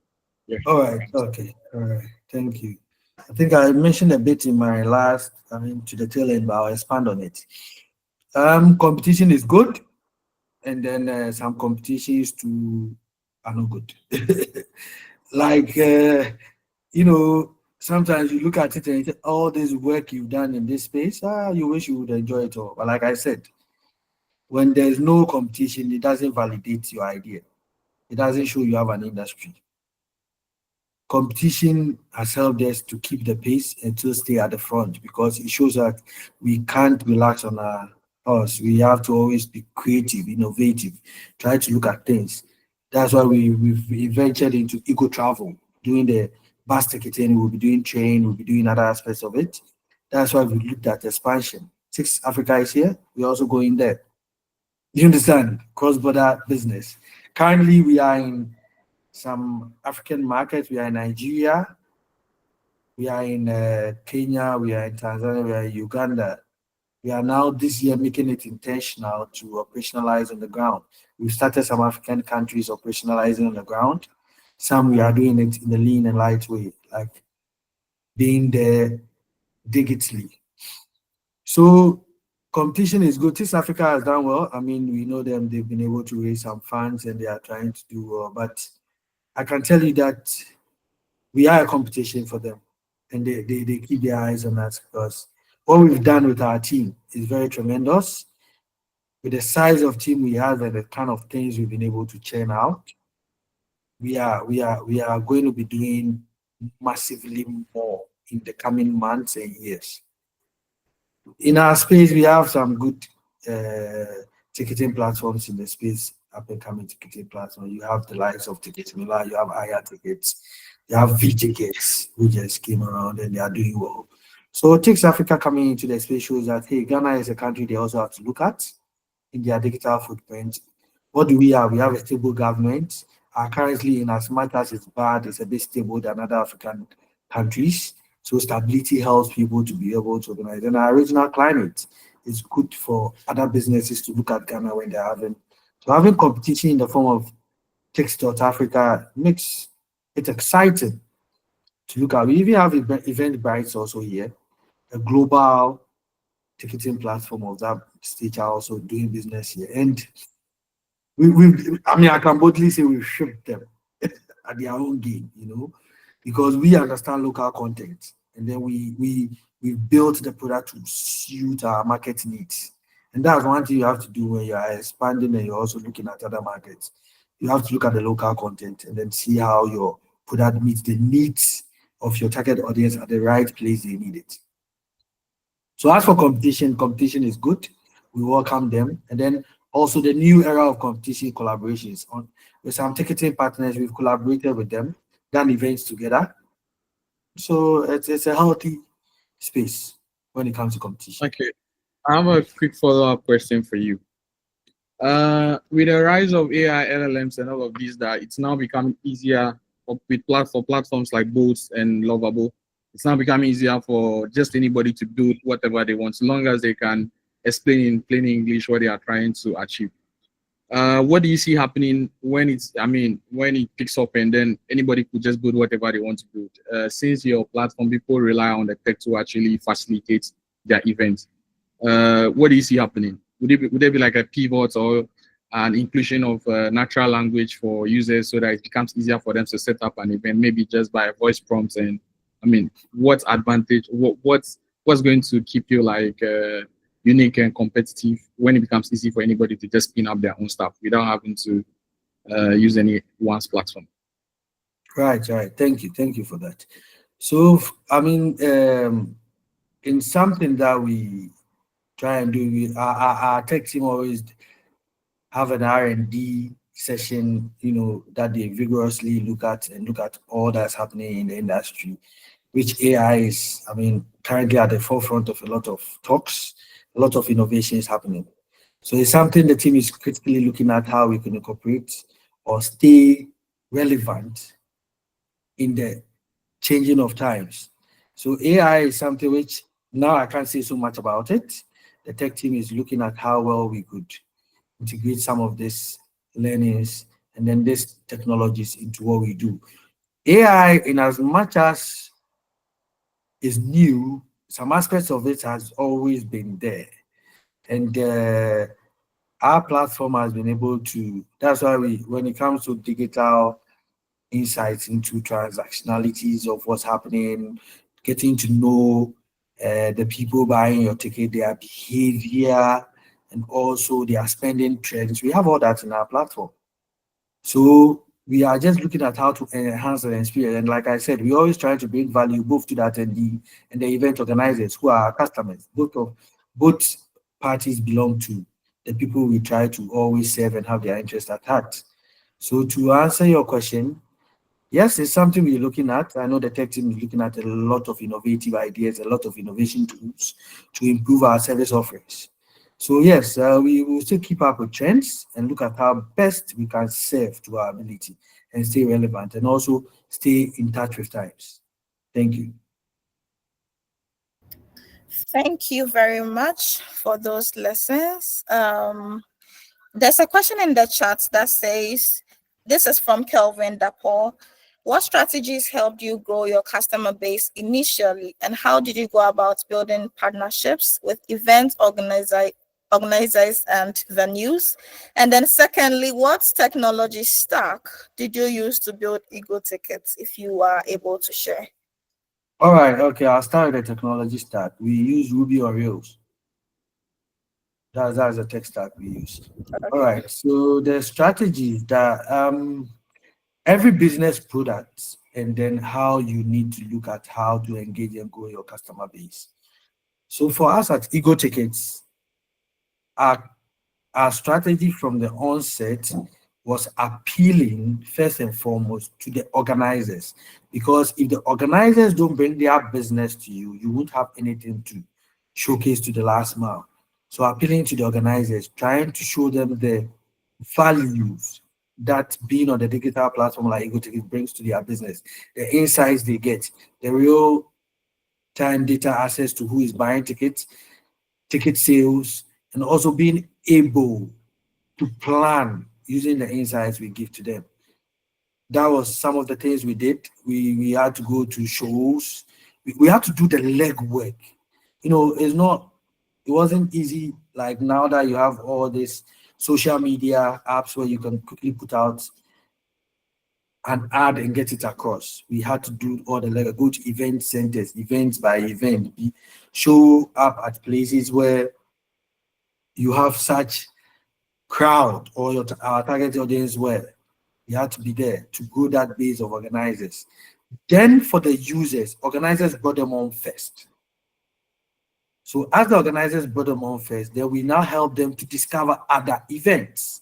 yeah. All right. Okay. All right. Thank you. I think I mentioned a bit in my last, to the tail end, but I'll expand on it. Competition is good, and then some competitions too are not good. Like, sometimes you look at it and you say, all this work you've done in this space, you wish you would enjoy it all. But like I said, when there's no competition, it doesn't validate your idea. It doesn't show you have an industry. Competition has helped us to keep the pace and to stay at the front, because it shows that we can't relax on us. We have to always be creative, innovative, try to look at things. That's why we've ventured into eco travel, doing the bus ticketing, we'll be doing train, we'll be doing other aspects of it. That's why we looked at expansion. Tix Africa is here, we're also going there. You understand? Cross-border business. Currently, we are in some African markets. We are in Nigeria, we are in Kenya, we are in Tanzania, we are in Uganda. We are now this year making it intentional to operationalize on the ground. We've started some African countries operationalizing on the ground. Some we are doing it in the lean and light way, like being there digitally. So competition is good. Tix Africa has done well. I mean, we know them, they've been able to raise some funds and they are trying to do well. But I can tell you that we are a competition for them, and they keep their eyes on us, because what we've done with our team is very tremendous. With the size of team we have and the kind of things we've been able to churn out, we are going to be doing massively more in the coming months and years. In our space, we have some good ticketing platforms in the space, up and coming ticketing platforms. You have the likes of Ticketmiller, you have Aya Tickets, you have V Tickets, who just came around and they are doing well. So it takes Africa coming into the space shows that, hey, Ghana is a country they also have to look at in their digital footprint. What do we have? We have a stable government. Currently, in as much as it's bad, it's a bit stable than other African countries. So stability helps people to be able to organize. And our regional climate is good for other businesses to look at Ghana when they're having. So having competition in the form of Africa makes it exciting to look at. We even have event Bytes also here, a global ticketing platform of that stage are also doing business here. And I mean, I can boldly say we've shipped them at their own game, because we understand local content, and then we built the product to suit our market needs. And that's one thing you have to do when you are expanding and you're also looking at other markets. You have to look at the local content and then see how your product meets the needs of your target audience at the right place they need it. So as for competition, competition is good. We welcome them. And then also the new era of competition collaborations. With some ticketing partners, we've collaborated with them, done events together. So it's a healthy space when it comes to competition. Okay, I have a quick follow-up question for you. With the rise of AI, LLMs, and all of these, that it's now becoming easier for platforms like Boots and Lovable. It's now becoming easier for just anybody to build whatever they want, as long as they can explain in plain English what they are trying to achieve. What do you see happening when when it picks up and then anybody could just build whatever they want to build? Since your platform, people rely on the tech to actually facilitate their events. What do you see happening? Would there be like a pivot or an inclusion of natural language for users so that it becomes easier for them to set up an event, maybe just by voice prompts? And what advantage? What's going to keep you like unique and competitive when it becomes easy for anybody to just spin up their own stuff without having to use anyone's platform? Right. Thank you for that. So in something that we try and do, our tech team always have an R&D session, that they vigorously look at all that's happening in the industry, which AI is, currently at the forefront of a lot of talks, a lot of innovations happening. So it's something the team is critically looking at how we can incorporate or stay relevant in the changing of times. So AI is something which now I can't say so much about it. The tech team is looking at how well we could integrate some of these learnings and then these technologies into what we do. AI, in as much as is new, some aspects of it has always been there. And our platform has been able to, that's why when it comes to digital insights into transactionalities of what's happening, getting to know the people buying your ticket, their behavior, and also their spending trends. We have all that in our platform. So we are just looking at how to enhance the experience. And like I said, we always try to bring value both to the attendee and the event organizers who are our customers. Both parties belong to the people we try to always serve and have their interest at heart. So to answer your question, yes, it's something we're looking at. I know the tech team is looking at a lot of innovative ideas, a lot of innovation tools to improve our service offerings. So yes, we will still keep up with trends and look at how best we can serve to our ability and stay relevant and also stay in touch with times. Thank you. Thank you very much for those lessons. There's a question in the chat that says, this is from Kelvin Dapo. What strategies helped you grow your customer base initially, and how did you go about building partnerships with event organizers and venues? And then secondly, what technology stack did you use to build Egoticket, if you are able to share? All right, okay, I'll start with the technology stack. We use Ruby on Rails. That's the tech stack we use. Okay. All right, so the strategy that every business product and then how you need to look at how to engage and grow your customer base. So for us at Egotickets, our strategy from the onset was appealing first and foremost to the organizers, because if the organizers don't bring their business to you, you won't have anything to showcase to the last mile. So appealing to the organizers, trying to show them the values that being on the digital platform like Egoticket brings to their business, the insights they get, the real time data access to who is buying tickets, ticket sales, and also being able to plan using the insights we give to them. That was some of the things we did. We had to go to shows. We had to do the legwork. You know, it wasn't easy like now that you have all these social media apps where you can quickly put out an ad and get it across. We had to do all the legwork, go to event centers, events by event, show up at places where you have such crowd or our target audience where you have to be there to grow that base of organizers. Then for the users, organizers brought them on first. So as the organizers brought them on first, then we now help them to discover other events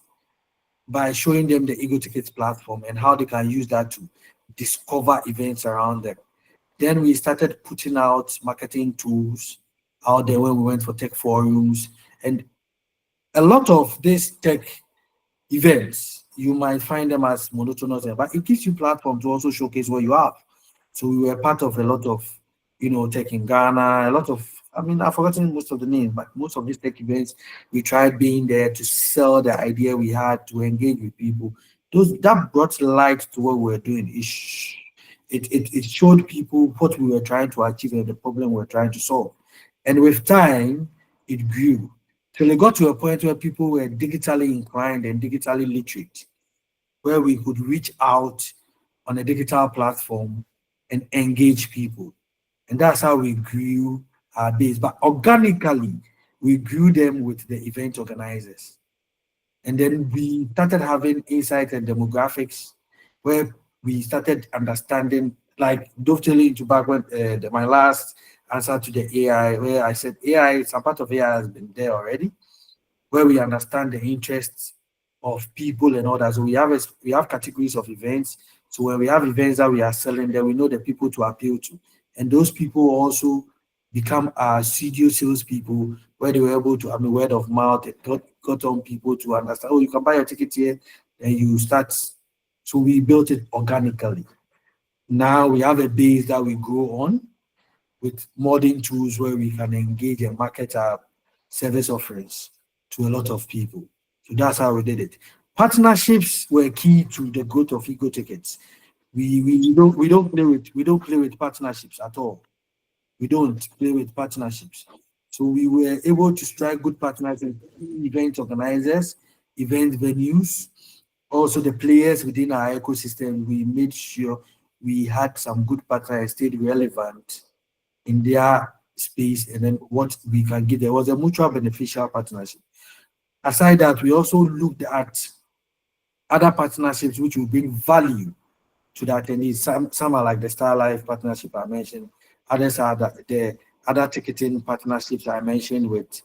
by showing them the Egoticket platform and how they can use that to discover events around them. Then we started putting out marketing tools out there when we went for tech forums. And a lot of these tech events, you might find them as monotonous, but it gives you platform to also showcase what you have. So we were part of a lot of, tech in Ghana, a lot of, I've forgotten most of the names, but most of these tech events, we tried being there to sell the idea we had, to engage with people. That brought light to what we were doing. It showed people what we were trying to achieve and the problem we were trying to solve. And with time, it grew till it got to a point where people were digitally inclined and digitally literate, where we could reach out on a digital platform and engage people. And that's how we grew our base. But organically, we grew them with the event organizers. And then we started having insights and demographics where we started understanding, like dovetailing into back when my last answer to the AI, where I said AI, some part of AI has been there already, where we understand the interests of people and all that. So we have categories of events. So when we have events that we are selling, then we know the people to appeal to. And those people also become our studio salespeople, where they were able to, word of mouth, it got on people to understand, oh, you can buy your ticket here, and you start. So we built it organically. Now we have a base that we grow on with modern tools where we can engage and market our service offerings to a lot of people. So that's how we did it. Partnerships were key to the growth of Egoticket. We don't play with partnerships at all. We don't play with partnerships. So we were able to strike good partnerships with event organizers, event venues, also the players within our ecosystem. We made sure we had some good partners, stayed relevant in their space, and then what we can give. There was a mutual beneficial partnership. Aside that, we also looked at other partnerships which will bring value to the attendees. Some are like the Star Life partnership I mentioned. Others are the other ticketing partnerships I mentioned with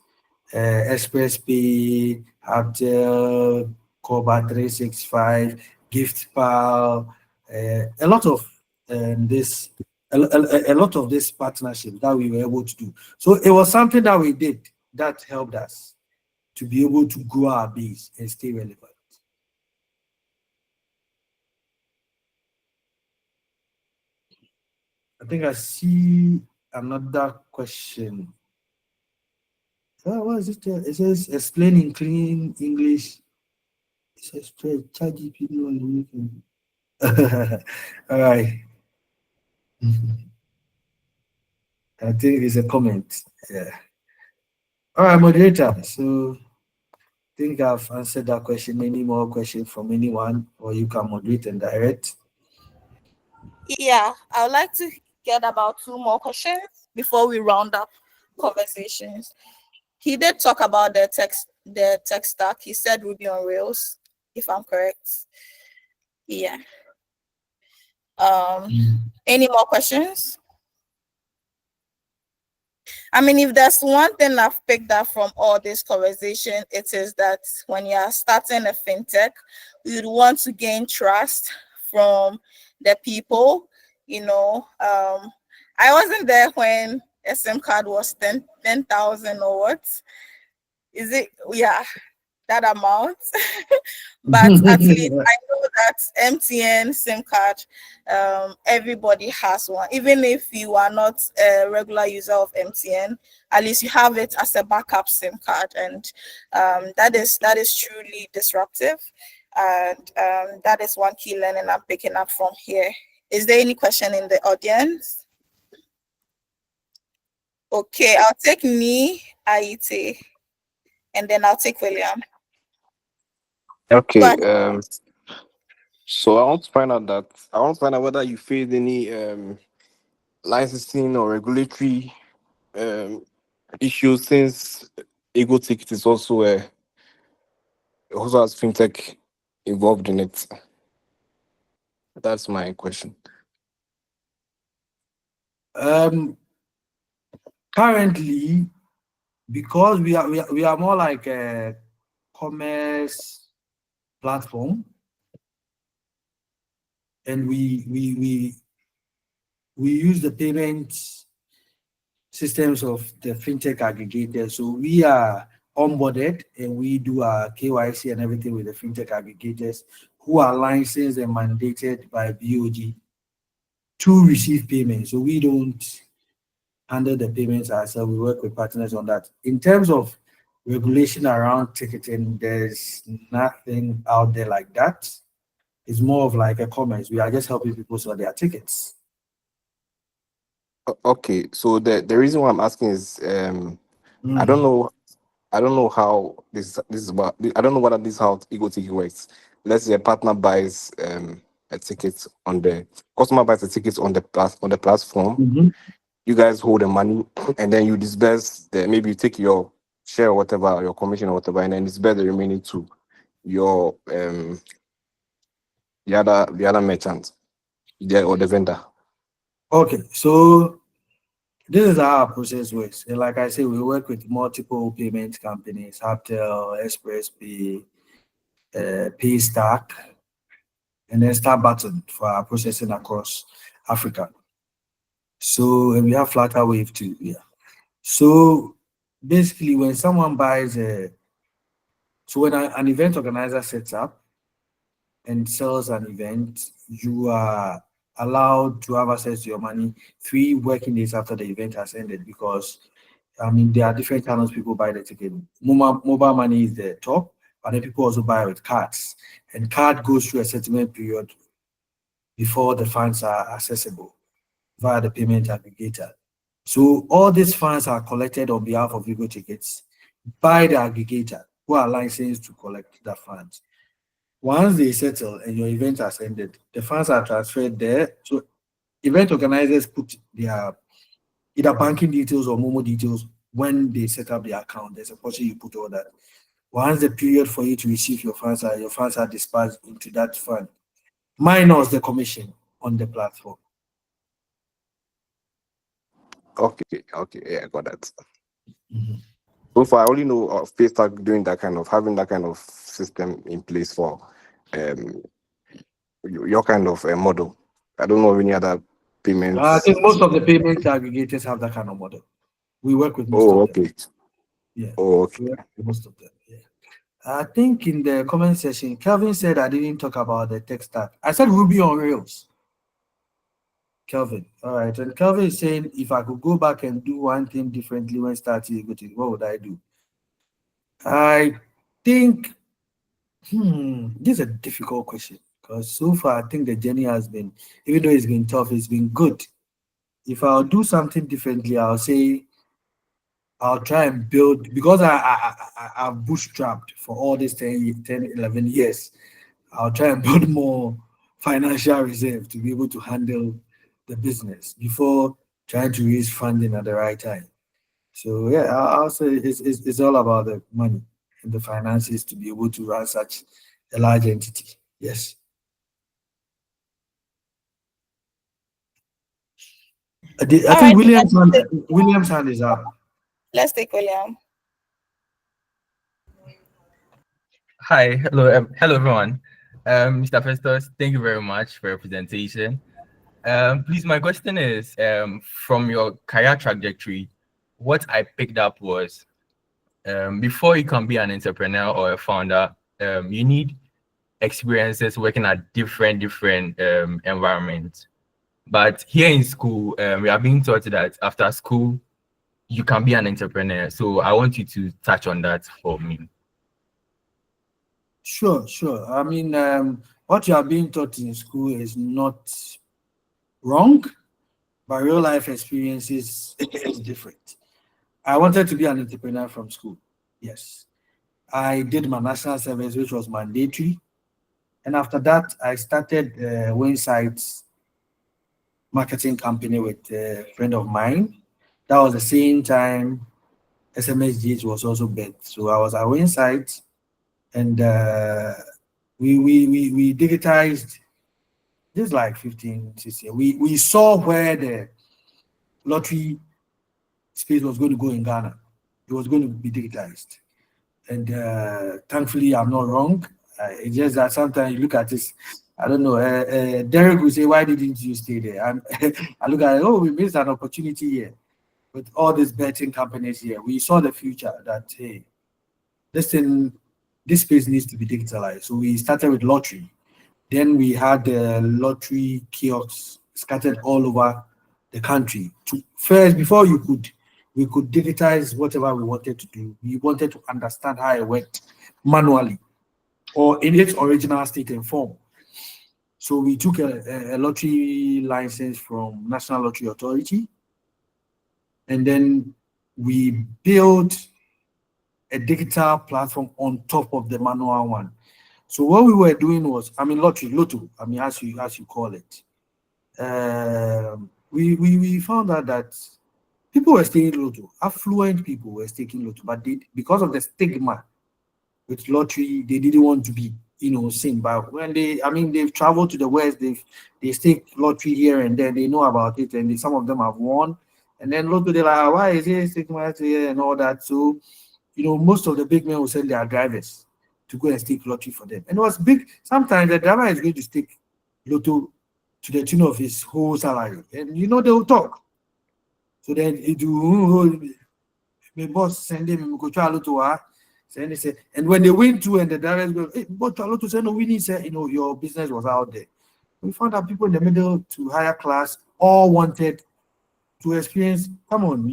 Express Pay, Abdel, Coba 365, GiftPal, a lot of this. A lot of this partnership that we were able to do. So it was something that we did that helped us to be able to grow our base and stay relevant. I think I see another question. What is it? It says explain in clean English. It says ChatGPT. All right. I think it's a comment. Yeah. All right, moderator. So I think I've answered that question. Any more questions from anyone, or you can moderate and direct? Yeah, I would like to get about 2 more questions before we round up conversations. He did talk about the tech stack. He said Ruby on Rails, if I'm correct. Yeah. Any more questions? I mean, if there's one thing I've picked up from all this conversation, it is that when you are starting a fintech, you'd want to gain trust from the people. I wasn't there when a SIM card was 10,000 or what? Is it? Yeah, that amount. But at least I know that MTN SIM card, everybody has one. Even if you are not a regular user of MTN, at least you have it as a backup SIM card, and that is truly disruptive. And that is one key learning I'm picking up from here. Is there any question in the audience? Okay, I'll take me, Aite, and then I'll take William. Okay. But So I want to find out whether you faced any licensing or regulatory issues since Egoticket is also has fintech involved in it. That's my question. Currently, because we are more like a commerce platform, and we use the payment systems of the fintech aggregators. So we are onboarded and we do our KYC and everything with the fintech aggregators who are licensed and mandated by BOG to receive payments. So we don't handle the payments ourselves. We work with partners on that. In terms of regulation around ticketing, there's nothing out there like that. It's more of like a commerce. We are just helping people sell their tickets. Okay, so the reason why I'm asking is I don't know how this is about. I don't know whether this is how Egoticket works. Let's say a partner buys a ticket on the customer buys a ticket on the platform. You guys hold the money and then you disperse maybe you take your share or whatever, your commission or whatever, and then disperse the remaining to your the other merchant or the vendor. Okay, so this is how our process works. And like I say, we work with multiple payment companies, Haptel, ExpressPay, Paystack, and then Star Button for our processing across Africa. So, and we have Flutterwave too. Yeah. So basically, when someone buys when an event organizer sets up and sells an event, you are allowed to have access to your money 3 working days after the event has ended, because I mean there are different channels people buy the ticket. Mobile money is the top, but then people also buy with cards, and card goes through a settlement period before the funds are accessible via the payment aggregator. So all these funds are collected on behalf of Egoticket by the aggregator, who are licensed to collect the funds. Once they settle and your event has ended, the funds are transferred there. So event organizers put their either banking details or Momo details when they set up the account. There's a portion you put all that. Once the period for you to receive your funds are dispersed into that fund, minus the commission on the platform. Okay, yeah, I got that. So far, I only know of Paystack having that kind of system in place for your kind of model. I don't know of any other payments. I think most of the payment aggregators have that kind of model. We work with most of them. Yeah. Oh, okay. We work with most of them. Yeah. I think in the comment section, Kelvin said I didn't talk about the tech stack. I said Ruby on Rails. Kelvin. All right. And Kelvin is saying if I could go back and do one thing differently when starting, what would I do? I think this is a difficult question, because so far I think the journey has been, even though it's been tough, it's been good. If I'll do something differently, I'll say I'll try and build, because I've bootstrapped for all these 10, 11 years. I'll try and build more financial reserve to be able to handle the business before trying to raise funding at the right time. So yeah, I'll say it's all about the money and the finances to be able to run such a large entity. Yes. I think William's hand is up. Let's take William. Hi, hello everyone. Mr. Festus, thank you very much for your presentation. Please, my question is, from your career trajectory, what I picked up was, before you can be an entrepreneur or a founder, you need experiences working at different environments. But here in school, we are being taught that after school, you can be an entrepreneur. So I want you to touch on that for me. Sure. I mean, what you are being taught in school is not wrong, but real life experiences is different. I wanted to be an entrepreneur from school. Yes. I did my national service, which was mandatory. And after that, I started Winsight's marketing company with a friend of mine. That was the same time SMSGH was also built. So I was at Winsight, and we digitized this like 15, 16 years. We saw where the lottery space was going to go in Ghana. It was going to be digitized. And thankfully, I'm not wrong. It's just that sometimes you look at this, I don't know, Derek will say, why didn't you stay there? I look at it, oh, we missed an opportunity here. With all these betting companies here, we saw the future that, hey, this space needs to be digitalized. So we started with lottery. Then we had the lottery kiosks scattered all over the country. First, before we could digitize whatever we wanted to do. We wanted to understand how it worked manually or in its original state and form. So we took a lottery license from National Lottery Authority, and then we built a digital platform on top of the manual one. So what we were doing was, lotto, as you call it. We found out that people were taking lotto, affluent people were taking lotto, but because of the stigma with lottery, they didn't want to be, seen. But when they've traveled to the West, they stake lottery here and there, they know about it, and some of them have won. And then lotto, they're like, why is it stigma here and all that? So, most of the big men will send their drivers to go and stake lottery for them. And it was big. Sometimes the driver is going to stake lotto to the tune of his whole salary. And they will talk. So then my boss send him go try lotto. And when they win too, and the drivers go, hey, but lotto say no winning, say your business was out there. We found out people in the middle to higher class all wanted to experience. Come on,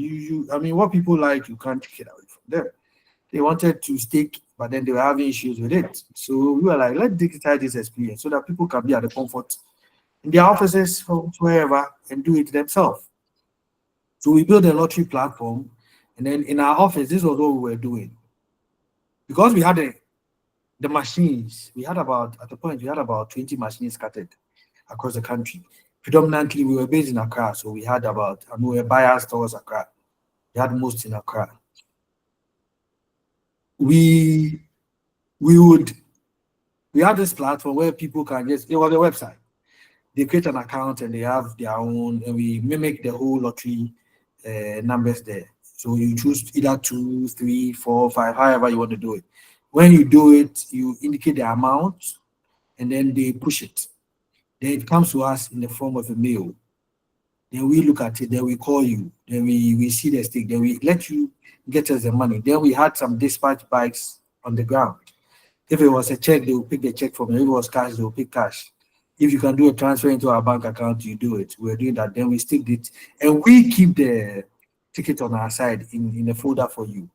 what people like, you can't take it away from them. They wanted to stake, but then they were having issues with it. So we were like, let's digitize this experience so that people can be at the comfort in their offices from wherever and do it themselves. So we built a lottery platform, and then in our office, this was what we were doing. Because we had the machines, at the point, we had about 20 machines scattered across the country. Predominantly, we were based in Accra, so we had we were buyers towards Accra. We had most in Accra. We had this platform where people can it was a website. They create an account and they have their own, and we mimic the whole lottery numbers there. So you choose either 2, 3, 4, 5, however you want to do it. When you do it, you indicate the amount, and then they push it. Then it comes to us in the form of a mail. Then we look at it, then we call you, then we see the stake, then we let you get us the money. Then we had some dispatch bikes on the ground. If it was a check, they will pick the check from you. If it was cash, they will pick cash. If you can do a transfer into our bank account, you do it. We're doing that. Then we stick it, and we keep the ticket on our side in a folder for you.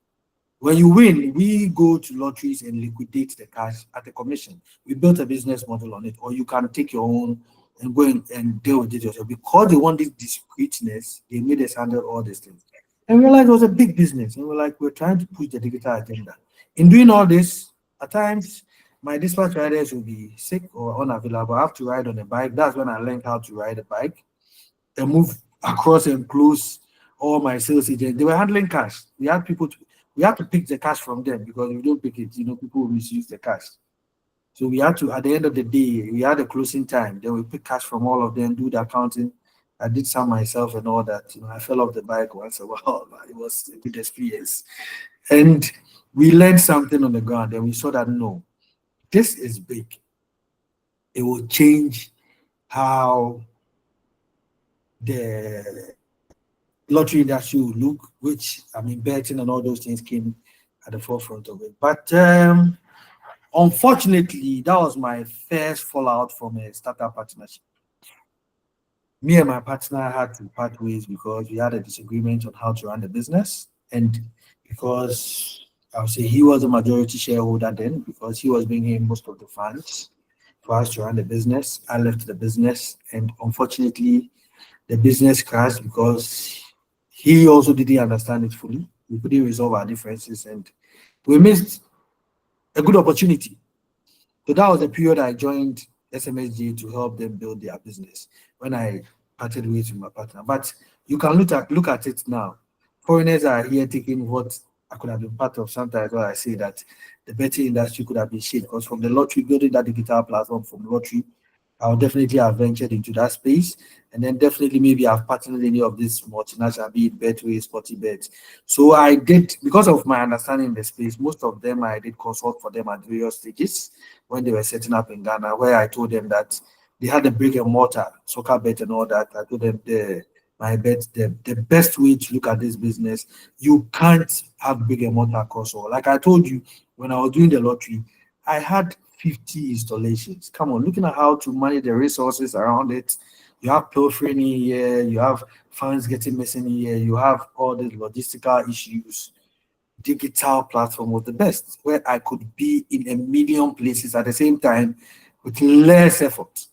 When you win, we go to lotteries and liquidate the cash at the commission. We built a business model on it, or you can take your own and go and deal with it yourself. Because they want this discreetness, they made us handle all these things. And we realized it was a big business. And we're trying to push the digital agenda. In doing all this, at times, my dispatch riders will be sick or unavailable. I have to ride on a bike. That's when I learned how to ride a bike and move across and close all my sales agents. They were handling cash. We had to pick the cash from them, because if we don't pick it, people will misuse the cash. So we had to, at the end of the day, we had a closing time. Then we pick cash from all of them, do the accounting, I did some myself and all that. I fell off the bike once a while. It was a good experience. And we learned something on the ground, and we saw that no, this is big. It will change how the lottery industry will look, which betting and all those things came at the forefront of it. But unfortunately, that was my first fallout from a startup partnership. Me and my partner had to part ways because we had a disagreement on how to run the business, and because I would say he was a majority shareholder then, because he was bringing in most of the funds for us to run the business. I left the business, and unfortunately, the business crashed because he also didn't understand it fully. We couldn't resolve our differences, and we missed a good opportunity. So that was the period I joined SMSGH to help them build their business when I parted ways with my partner. But you can look at it now. Foreigners are here taking what I could have been part of. Sometimes when I say that the betting industry could have been shaped, because from the lottery, building that digital platform from lottery, I would definitely have ventured into that space, and then definitely maybe I've partnered any of these multinational, be it Betway, Sporty Bet. So I did, because of my understanding in the space, most of them I did consult for them at various stages when they were setting up in Ghana, where I told them that they had a brick and mortar, soccer bet and all that. I told them the best way to look at this business, you can't have brick and mortar across all. Like I told you, when I was doing the lottery, I had 50 installations. Come on, looking at how to manage the resources around it. You have pilfering here, you have funds getting missing here, you have all the logistical issues. Digital platform was the best, where I could be in a million places at the same time with less effort.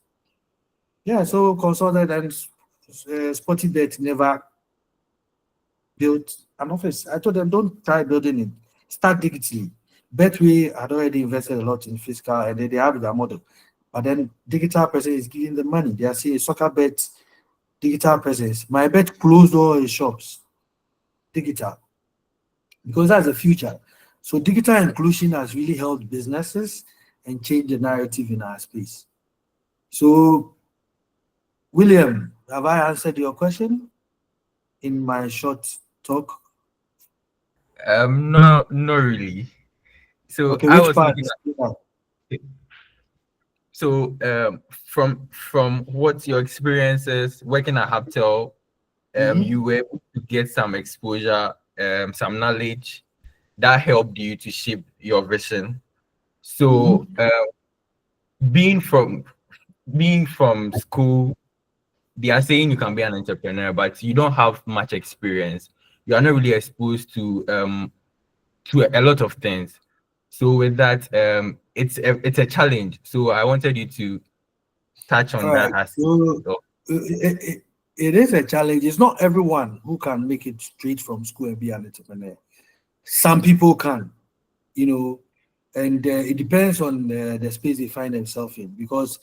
Yeah, so consulted, and Sporty Bet never built an office. I told them, don't try building it, start digitally. Betway had already invested a lot in fiscal, and they have their model. But then digital person is giving the money. They are saying soccer bet, digital presence. My bet closed all his shops, digital, because that's the future. So digital inclusion has really helped businesses and changed the narrative in our space. So, William, have I answered your question in my short talk? No, not really. So Okay, I which was part? looking at, so from what your experiences working at Haptel, you were able to get some exposure, some knowledge that helped you to shape your vision. So being from school, they are saying you can be an entrepreneur, but you don't have much experience. You are not really exposed to a lot of things. So with that, it's a challenge. So I wanted you to touch on All that right. So it is a challenge. It's not everyone who can make it straight from school and be an entrepreneur. Some people can, and it depends on the space they find themselves in. Because,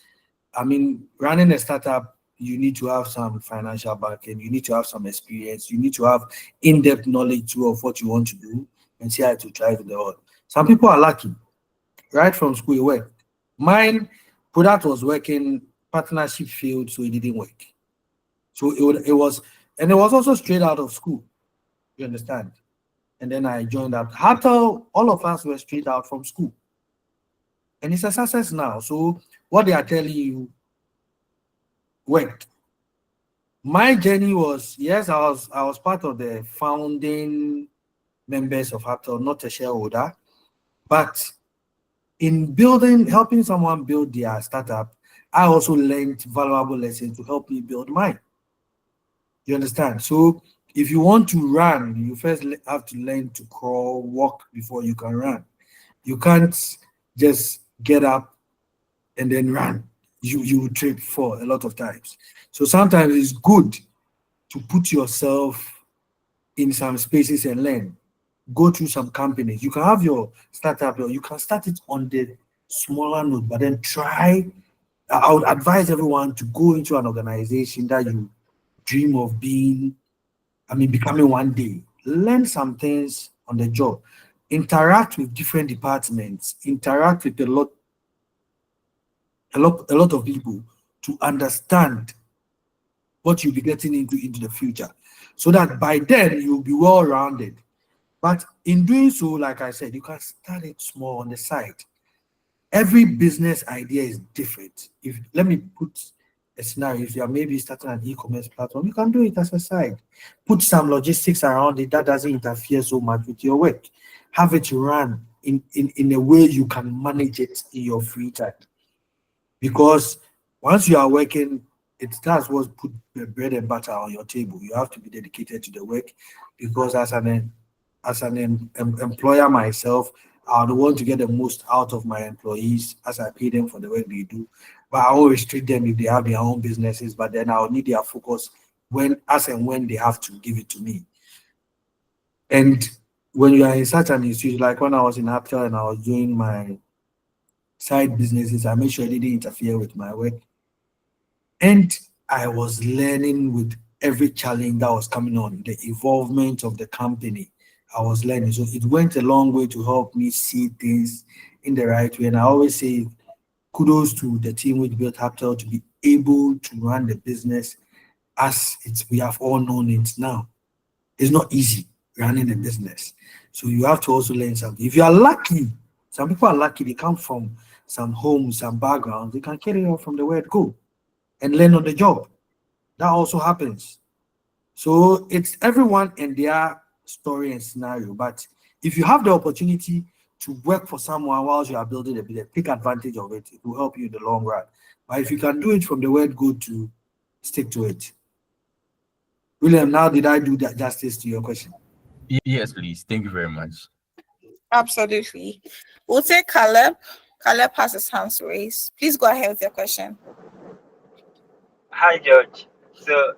running a startup, you need to have some financial backing, you need to have some experience, you need to have in-depth knowledge too of what you want to do and see how to drive the world. Some people are lucky, right from school, it worked. Mine, product was working, partnership failed, so it didn't work. So it was also straight out of school. You understand? And then I joined up. After all of us were straight out from school. And it's a success now. So what they are telling you worked. My journey was, yes, I was part of the founding members of Haptel, not a shareholder, but in helping someone build their startup, I also learned valuable lessons to help me build mine. You understand? So if you want to run, you first have to learn to crawl, walk before you can run. You can't just get up and then run. You will trip for a lot of times. So sometimes it's good to put yourself in some spaces and learn. Go through some companies. You can have your startup, or you can start it on the smaller note, but then try. I would advise everyone to go into an organization that you dream of becoming one day. Learn some things on the job. Interact with different departments. Interact with a lot of people to understand what you'll be getting into the future, so that by then you'll be well-rounded. But in doing so, like I said, you can start it small on the side. Every business idea is different. Let me put a scenario. If you are maybe starting an e-commerce platform, you can do it as a side. Put some logistics around it that doesn't interfere so much with your work. Have it run in a way you can manage it in your free time. Because once you are working, that's what put the bread and butter on your table. You have to be dedicated to the work, because as an employer myself, I would want to get the most out of my employees as I pay them for the work they do. But I will restrict them if they have their own businesses, but then I'll need their focus when they have to give it to me. And when you are in such an institution, like when I was in Apple and I was doing my side businesses, I made sure I didn't interfere with my work. And I was learning with every challenge that was coming on, the involvement of the company. I was learning. So it went a long way to help me see things in the right way. And I always say kudos to the team which built Capital to be able to run the business as we have all known it now. It's not easy running a business. So you have to also learn something. If you are lucky, some people are lucky, they come from some homes, some backgrounds, they can carry on from the word go and learn on the job. That also happens. So it's everyone and their story and scenario. But if you have the opportunity to work for someone whilst you are building a business, take advantage of it. It will help you in the long run. But if you can do it from the word go, to stick to it. William, now did I do that justice to your question? Yes, please. Thank you very much. Absolutely. We'll take Caleb. Caleb has his hands raised. Please go ahead with your question. Hi, George. So,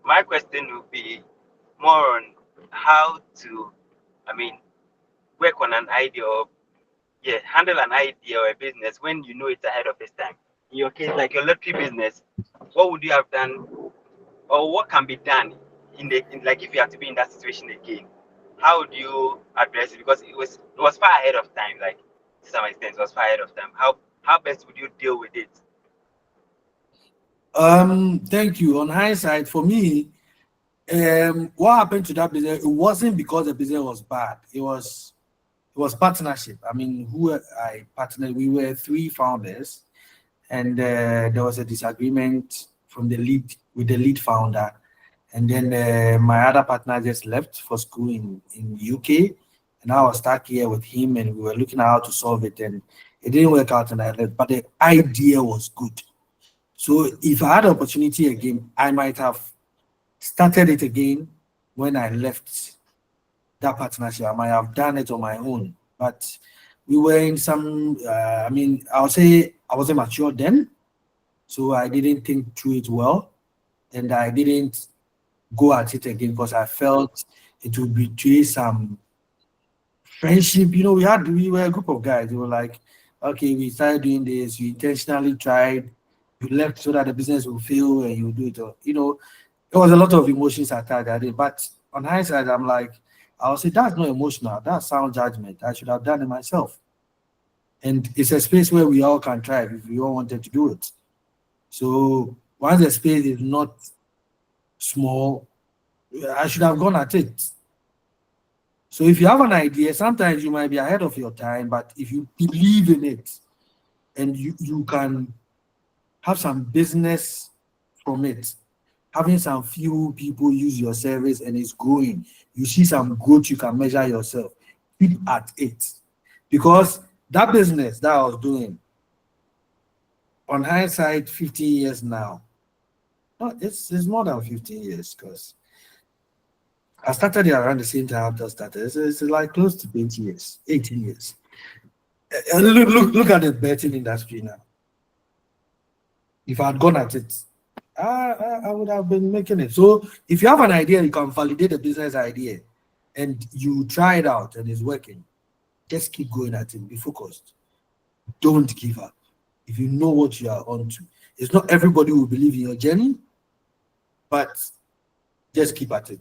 my question would be more on how to, work on an idea or, handle an idea or a business when you know it's ahead of its time. In your case, like your lottery business, what would you have done, or what can be done like if you have to be in that situation again? How would you address it? Because it was far ahead of time. Like to some extent, it was far ahead of time. How best would you deal with it? Thank you. On hindsight, for me, what happened to that business, it wasn't because the business was bad. It was partnership. I mean, who I partnered, we were 3 founders, and there was a disagreement with the lead founder. And then my other partner just left for school in UK, and I was stuck here with him, and we were looking at how to solve it, and it didn't work out, and I left. But the idea was good. So if I had the opportunity again, I might have started it again when I left that partnership. I might have done it on my own. But we were in some, I'll say I wasn't mature then, so I didn't think through it well, and I didn't go at it again because I felt it would betray some friendship. You know, we were a group of guys. They were like, okay, we started doing this, we intentionally tried, you left so that the business will fail and you do it. You know, there was a lot of emotions attached at it. But on hindsight, I'm like, I'll say that's not emotional, that's sound judgment. I should have done it myself. And it's a space where we all can thrive if we all wanted to do it. So once the space is not small, I should have gone at it. So if you have an idea, sometimes you might be ahead of your time, but if you believe in it and you can have some business from it, having some few people use your service and it's growing, you see some growth, you can measure yourself, keep at it. Because that business that I was doing, on hindsight, 15 years now, no, it's more than 15 years, because I started it around the same time I started. It's like close to 20 years, 18 years. And look at the betting industry now. If I had gone at it, I would have been making it. So if you have an idea, you can validate the business idea and you try it out and it's working, just keep going at it, be focused. Don't give up. If you know what you are onto, it's not everybody will believe in your journey, but just keep at it.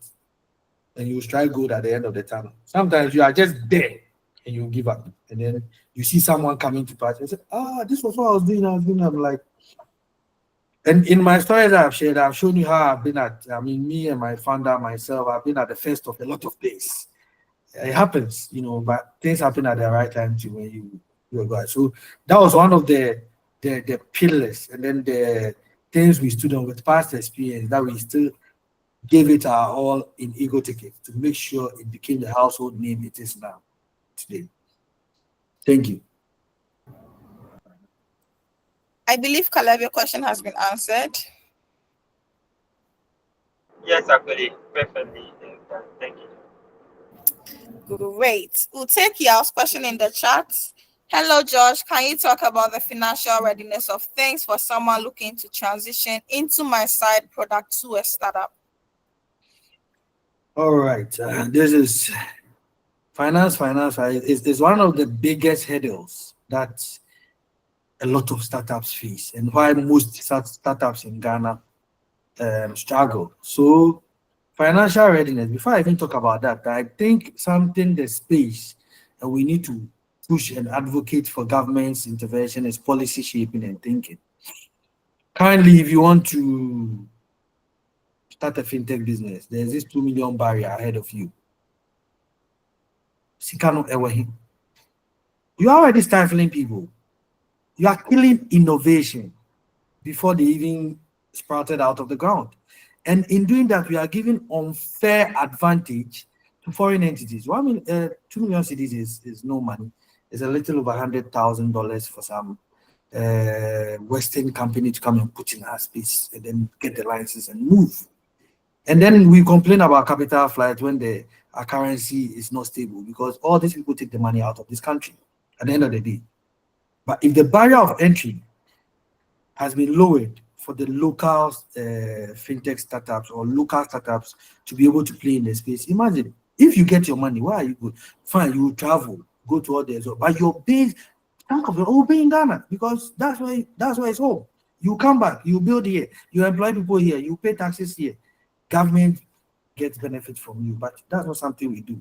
And you will strike gold at the end of the tunnel. Sometimes you are just there and you give up. And then you see someone coming to party and say, this was what I was doing. I'm like, And in my stories I've shared, I've shown you how I've been at, I mean, me and my founder, myself, I've been at the first of a lot of things. It happens, you know, but things happen at the right time to when you go. So that was one of the pillars, and then the things we stood on with past experience that we still gave it our all in Egoticket to make sure it became the household name it is now today. Thank you. I believe, Caleb, your question has been answered. Yes, actually, perfectly. Thank you. Great. We'll take y'all's question in the chat. Hello, George. Can you talk about the financial readiness of things for someone looking to transition into my side product to a startup? All right. This is finance is one of the biggest hurdles that a lot of startups face, and why most startups in Ghana struggle. So financial readiness, before I even talk about that, I think something the space and we need to push and advocate for government's intervention is policy shaping and thinking. Currently, if you want to start a fintech business, there's this 2 million barrier ahead of you. You're already stifling people. You are killing innovation before they even sprouted out of the ground. And in doing that, we are giving unfair advantage to foreign entities. 2 million cedis is no money. It's a little over $100,000 for some Western company to come and put in our space and then get the license and move. And then we complain about capital flight when our currency is not stable, because all these people take the money out of this country at the end of the day. But if the barrier of entry has been lowered for the local fintech startups or local startups to be able to play in the space, imagine if you get your money, where are you good? Fine, you will travel, go to all the, but your base, think of your whole being in Ghana, because that's why it's home. You come back, you build here, you employ people here, you pay taxes here. Government gets benefit from you, but that's not something we do.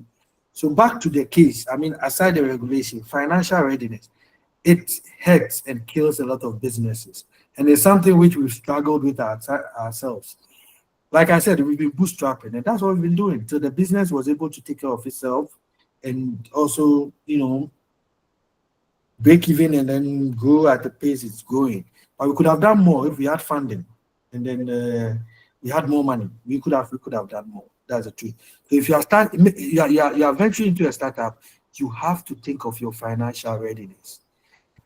So back to the case, I mean, aside the regulation, financial readiness, it hurts and kills a lot of businesses. And it's something which we've struggled with ourselves. Like I said, we've been bootstrapping, and that's what we've been doing. So the business was able to take care of itself and also, break even and then grow at the pace it's going. But we could have done more if we had funding, and then we had more money. We could have done more. That's the truth. So if you are venturing into a startup, you have to think of your financial readiness.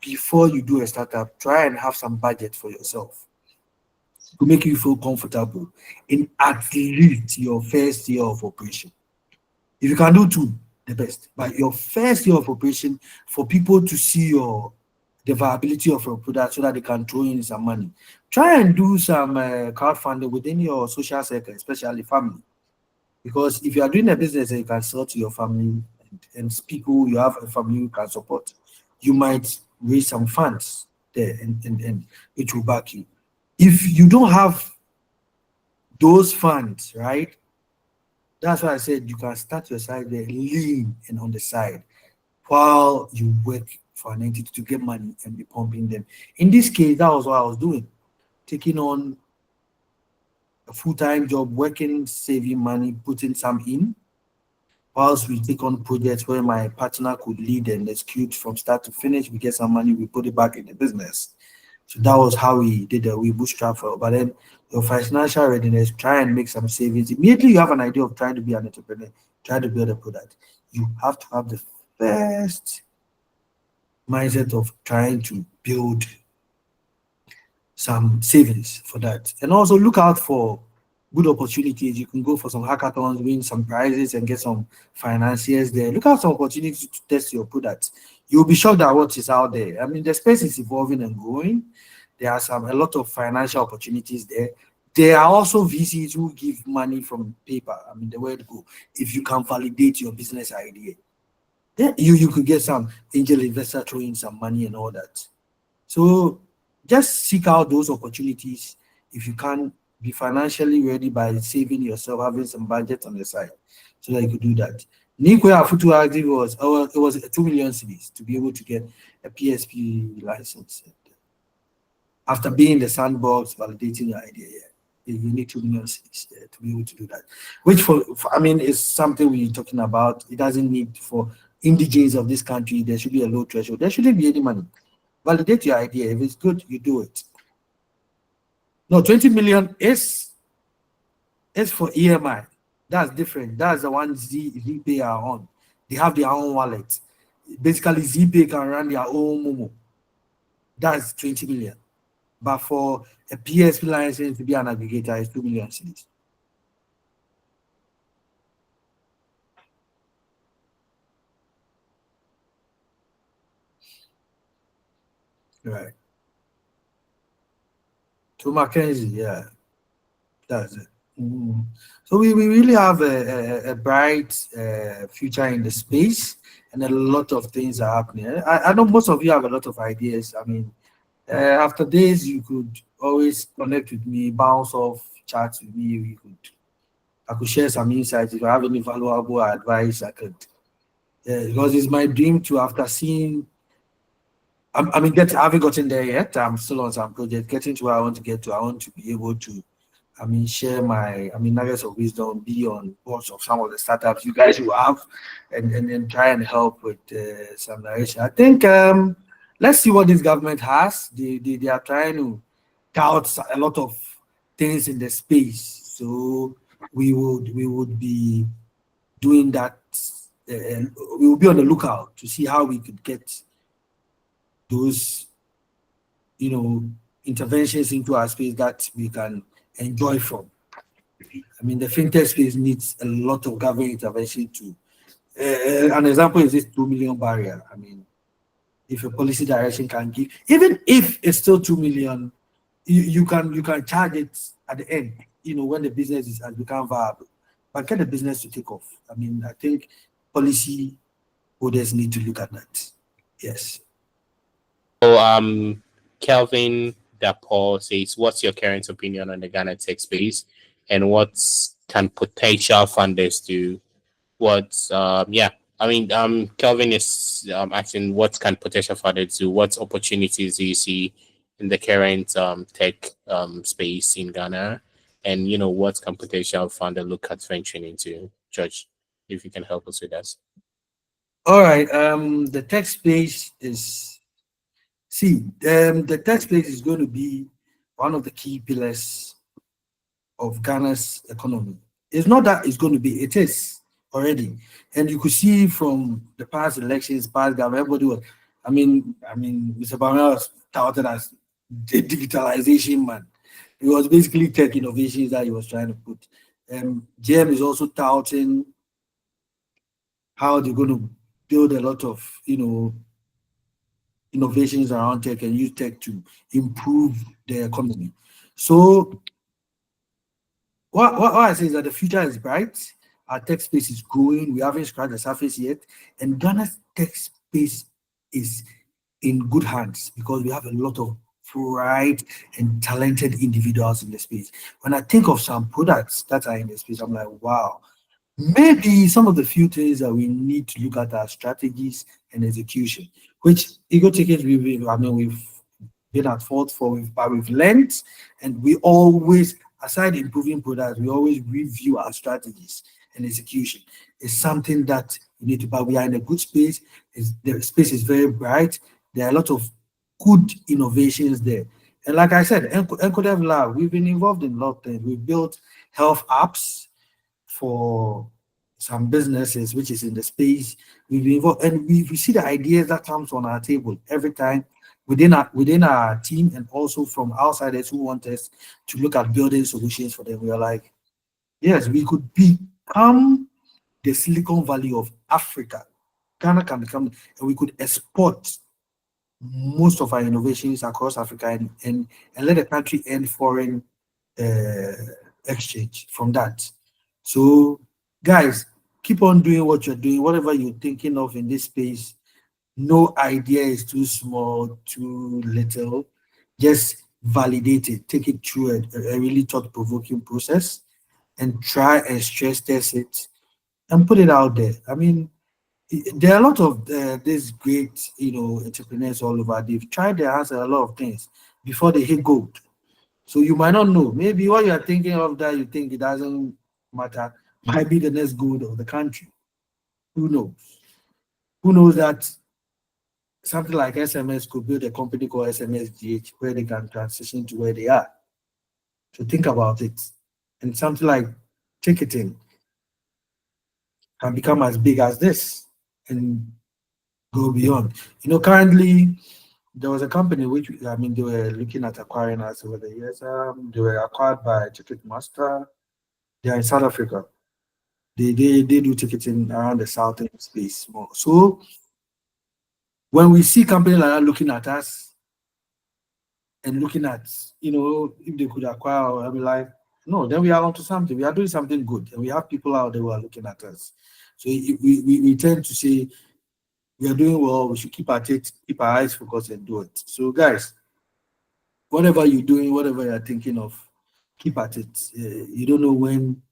Before you do a startup, try and have some budget for yourself to make you feel comfortable in at least your first year of operation. If you can do 2, the best. But your first year of operation, for people to see the viability of your product so that they can throw in some money. Try and do some crowdfunding within your social circle, especially family. Because if you are doing a business and you can sell to your family and people you have a family you can support, you might raise some funds there and it will back you. If you don't have those funds, right? That's why I said you can start your side there, lean and on the side, while you work for an entity to get money and be pumping them. In this case, that was what I was doing, taking on a full-time job, working, saving money, putting some in, whilst we take on projects where my partner could lead and execute from start to finish. We get some money, we put it back in the business. So that was how we did it. We bootstrap. But then your financial readiness, try and make some savings. Immediately you have an idea of trying to be an entrepreneur, try to build a product. You have to have the first mindset of trying to build some savings for that. And also look out for good opportunities. You can go for some hackathons, win some prizes and get some financiers there. Look out for opportunities to test your products. You'll be shocked at what is out there. I mean, the space is evolving and growing. There are a lot of financial opportunities there. There are also VCs who give money from paper. I mean, the way to go. If you can validate your business idea, then you could get some angel investor throwing some money and all that. So just seek out those opportunities. If you can be financially ready by saving yourself, having some budget on the side, so that you could do that. Nikwe Afutu active it was 2 million cedis to be able to get a PSP license. after being in the sandbox, validating your idea. Yeah, you need 2 million seeds to be able to do that. Which I mean, is something we're talking about. It doesn't need for indigenes of this country. There should be a low threshold. There shouldn't be any money. Validate your idea. If it's good, you do it. No, 20 million is for EMI. That's different. That's the one ZPay are on. They have their own wallet. Basically, ZPay can run their own Momo. That's 20 million. But for a PSP license to be an aggregator, it's 2 million cedis. Right. To Mackenzie, yeah. That's it. So we really have a bright future in the space, and a lot of things are happening. I know most of you have a lot of ideas. I mean, after this, you could always connect with me, bounce off, chat with me. I could share some insights. If I have any valuable advice, I could. Because it's my dream to, after seeing, I haven't gotten there yet. I'm still on some project, getting to where I want to get to. I want to be able to, share my, nuggets of wisdom, be on boards of some of the startups you guys will have, and try and help with some narration. I think, let's see what this government has. They are trying to tout a lot of things in the space. So we would be doing that. And we will be on the lookout to see how we could get those, interventions into our space that we can enjoy from. The fintech space needs a lot of government intervention too. An example is this 2 million barrier. If a policy direction can give, even if it's still 2 million, you can charge it at the end, when the business has become viable. But get the business to take off. I think policy holders need to look at that. Yes. So Kelvin Dapo says, what's your current opinion on the Ghana tech space, and what can potential funders do? Kelvin is asking, what can potential funders do? What opportunities do you see in the current tech space in Ghana? And what can potential funder look at venturing into? George, if you can help us with that. All right. The tech space is the tech space is going to be one of the key pillars of Ghana's economy. It's not that it's going to be, it is already. And you could see from the past elections, past government, everybody was, Mr. Bamela was touted as the digitalization man. It was basically tech innovations that he was trying to put. GM is also touting how they're going to build a lot of, innovations around tech and use tech to improve the economy. So what I say is that the future is bright. Our tech space is growing. We haven't scratched the surface yet. And Ghana's tech space is in good hands because we have a lot of bright and talented individuals in the space. When I think of some products that are in the space, I'm like, wow. Maybe some of the few things that we need to look at are strategies and execution, which Egoticket we've been at fault for, but we've learned, and we always, aside improving products, we always review our strategies and execution. It's something that we need to, but we are in a good space. The space is very bright. There are a lot of good innovations there. And like I said, Encodev Lab, we've been involved in a lot of things. We've built health apps for some businesses, which is in the space. We've been involved, and we see the ideas that comes on our table every time within our team, and also from outsiders who want us to look at building solutions for them. We are like, yes, we could become the Silicon Valley of Africa. Ghana can become, and we could export most of our innovations across Africa and let the country earn foreign exchange from that. So, guys, keep on doing what you're doing, whatever you're thinking of in this space. No idea is too small, too little. Just validate it, take it through a really thought-provoking process, and try and stress test it and put it out there. There are a lot of these great, entrepreneurs all over. They've tried their hands at a lot of things, before they hit gold. So you might not know. Maybe what you're thinking of that you think it doesn't matter might be the next gold of the country. Who knows? Who knows that something like SMS could build a company called SMSGH where they can transition to where they are. So think about it. And something like ticketing can become as big as this and go beyond. Currently there was a company which they were looking at acquiring us over the years. They were acquired by Ticketmaster. They are in South Africa. They do ticketing around the southern space more. So when we see companies like that looking at us and looking at, if they could acquire, I'll be like, no, then we are onto something. We are doing something good, and we have people out there who are looking at us. So we tend to say we are doing well. We should keep at it, keep our eyes focused, and do it. So guys, whatever you're doing, whatever you're thinking of, keep at it. You don't know when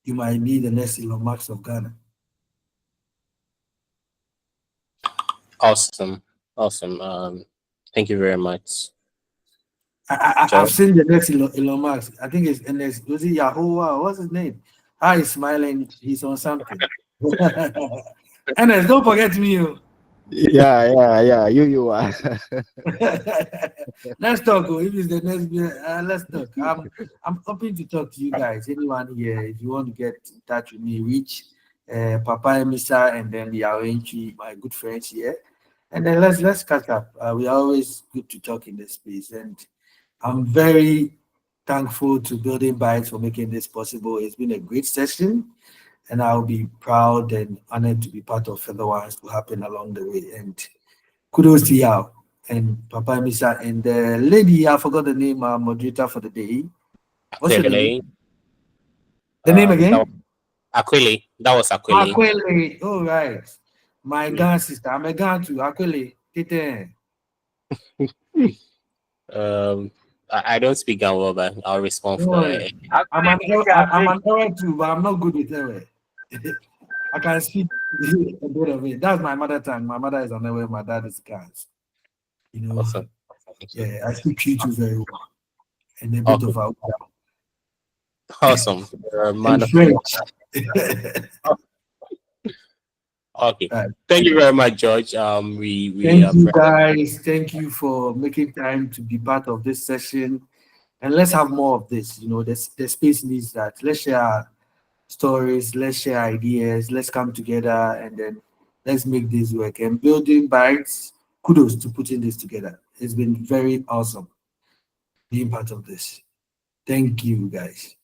you might be the next Elon Musk of Ghana. Awesome. Thank you very much. I've seen the next Elon Musk. I think it's NS. Was it Yahoo? What's his name? How he's smiling. He's on something. NS, don't forget me. Yeah. You are. Let's talk. If it's the next, let's talk. I'm hoping to talk to you guys. Anyone here, if you want to get in touch with me, reach Papa Misa and then the Awenchi, my good friends here, and then let's catch up. We are always good to talk in this space, and I'm very thankful to Building Bytes for making this possible. It's been a great session, and I'll be proud and honored to be part of further ones to happen along the way. And kudos to y'all and Papa Misa and the lady, I forgot the name, moderator for the day. What's your name? The name again? Aquile. That was Aquile. Aquile. Oh, right. My Ghana sister. I'm a Ghana too. Aquile. Tete. I don't speak Ghana well, but I'll respond for it. I'm an error too, but I'm not good with error. I can speak a bit of it. That's my mother tongue. My mother is on the way, my dad is Ghana. Awesome. Yeah, I speak Chitu very well. And a bit of our awesome. And French. Okay. Thank you very much, George. Thank you guys. Thank you for making time to be part of this session. And let's have more of this. The space needs that. Let's share stories, let's share ideas, let's come together and then let's make this work. And Building Bytes, kudos to putting this together. It's been very awesome being part of this. Thank you, guys.